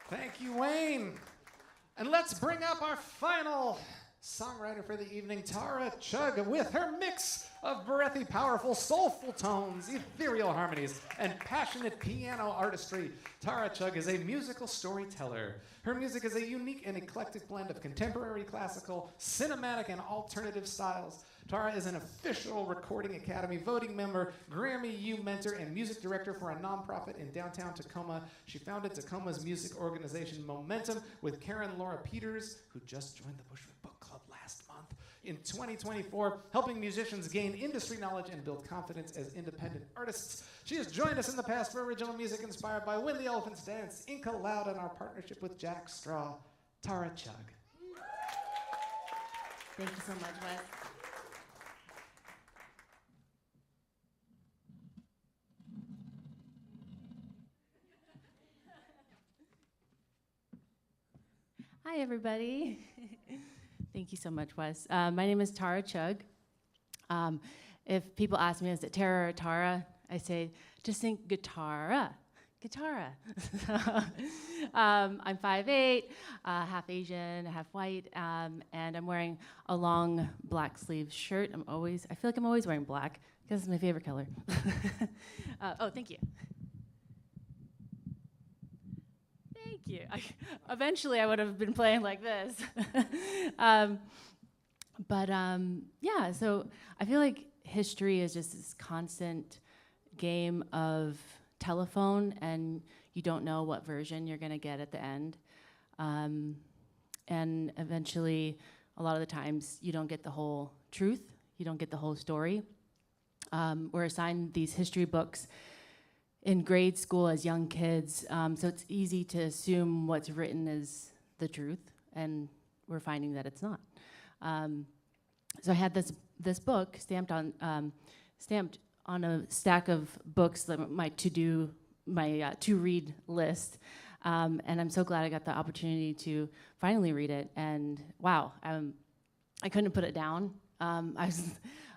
Thank you, Wayne. And let's bring up our final songwriter for the evening, Tara Chugh, with her mix of breathy, powerful, soulful tones, ethereal harmonies, and passionate piano artistry. Tara Chugh is a musical storyteller. Her music is a unique and eclectic blend of contemporary, classical, cinematic, and alternative styles. Tara is an official Recording Academy voting member, Grammy U mentor, and music director for a nonprofit in downtown Tacoma. She founded Tacoma's music organization Momentum with Karen Laura Peters, who just joined the Bushwick Book Club last month. In 2024, helping musicians gain industry knowledge and build confidence as independent artists. She has joined us in the past for original music inspired by When the Elephants Dance, Inca Loud, and our partnership with Jack Straw. Tara Chugh. Thank you so much, Wes. Hi, everybody. Thank you so much, Wes. My name is Tara Chugh. If people ask me, is it Tara or Tara? I say, just think guitara. Guitara. I'm 5'8", half Asian, half white, and I'm wearing a long black sleeve shirt. I feel like I'm always wearing black because it's my favorite color. Oh, thank you. Thank you. Eventually, I would have been playing like this. Yeah, so I feel like history is just this constant game of telephone, and you don't know what version you're going to get at the end. And eventually, a lot of the times, you don't get the whole truth. You don't get the whole story. We're assigned these history books in grade school as young kids, so it's easy to assume what's written is the truth, and we're finding that it's not. So I had this book stamped on a stack of books, like my to-read list. And I'm so glad I got the opportunity to finally read it. And wow, I couldn't put it down. I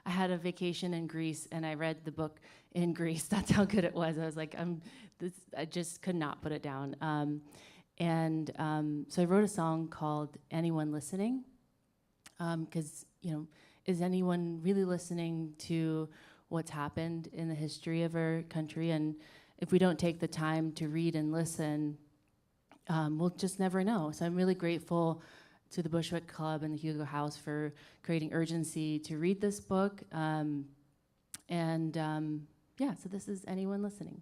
had a vacation in Greece, and I read the book in Greece. That's how good it was. I was like, I just could not put it down. So I wrote a song called "Anyone Listening," because is anyone really listening to what's happened in the history of our country? And if we don't take the time to read and listen, we'll just never know. So I'm really grateful to the Bushwick Club and the Hugo House for creating urgency to read this book. So this is Anyone Listening.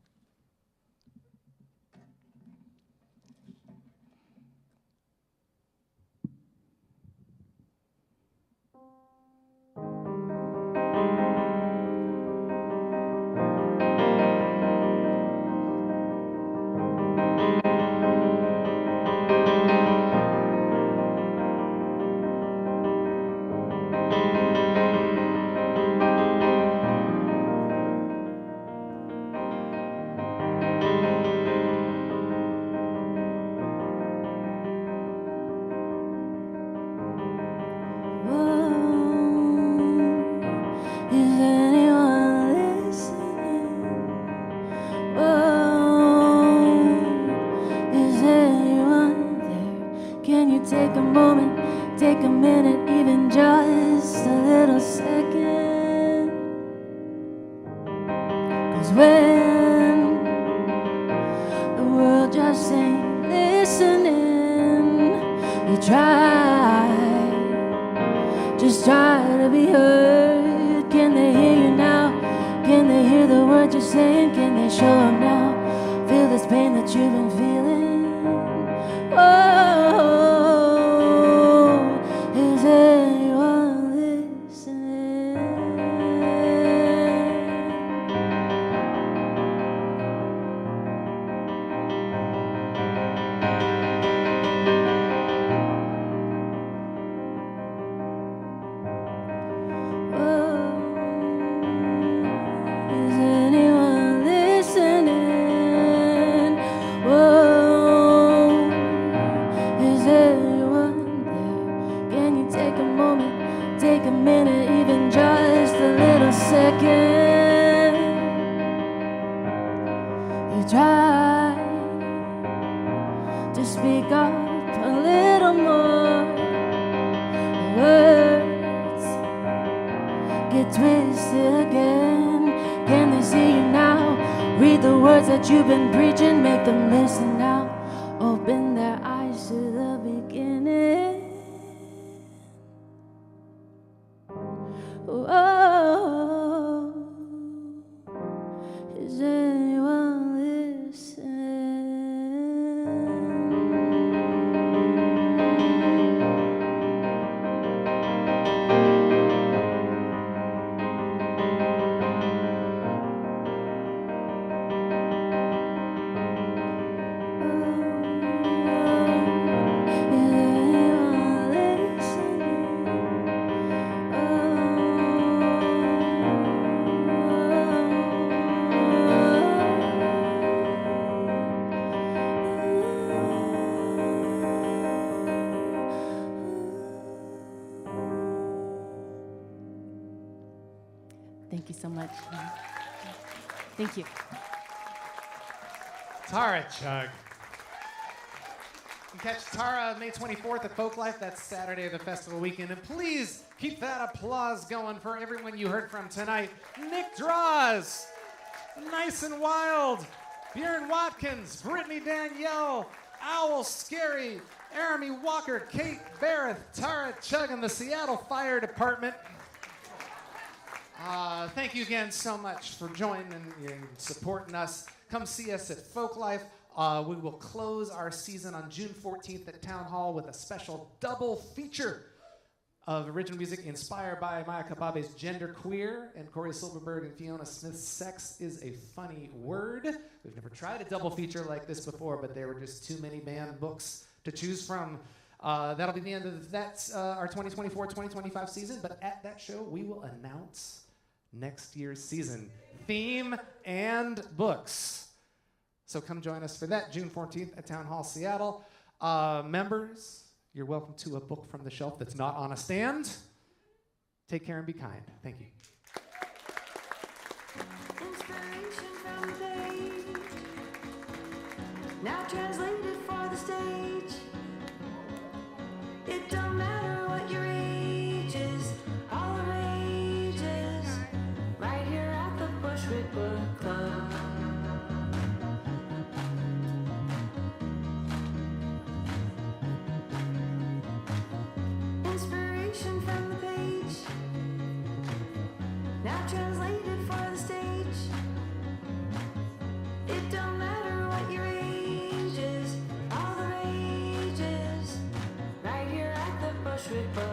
Thank you so much. Thank you. Tara Chugh. You can catch Tara May 24th at Folklife. That's Saturday of the festival weekend. And please keep that applause going for everyone you heard from tonight. Nick Droz, Nyce Wyld, Bjørn Watkins, Brittany Danielle, Owl Scarey, Arami Walker, Kate Berreth, Tara Chugh, and the Seattle Fire Department. Thank you again so much for joining and supporting us. Come see us at Folklife. We will close our season on June 14th at Town Hall with a special double feature of original music inspired by Maya Kababe's Gender Queer and Corey Silverberg and Fiona Smith's Sex is a Funny Word. We've never tried a double feature like this before, but there were just too many banned books to choose from. That'll be the end of our 2024-2025 season, but at that show, we will announce next year's season. Theme and books. So come join us for that, June 14th at Town Hall, Seattle. Members, you're welcome to a book from the shelf that's not on a stand. Take care and be kind. Thank you. Inspiration from the page, now translated for the stage. It don't matter what your age is, all the ages, right here at the Bushwick Book Club. Inspiration from the page, now translated for the stage. It don't matter what your age is, all the ages, right here at the Bushwick Book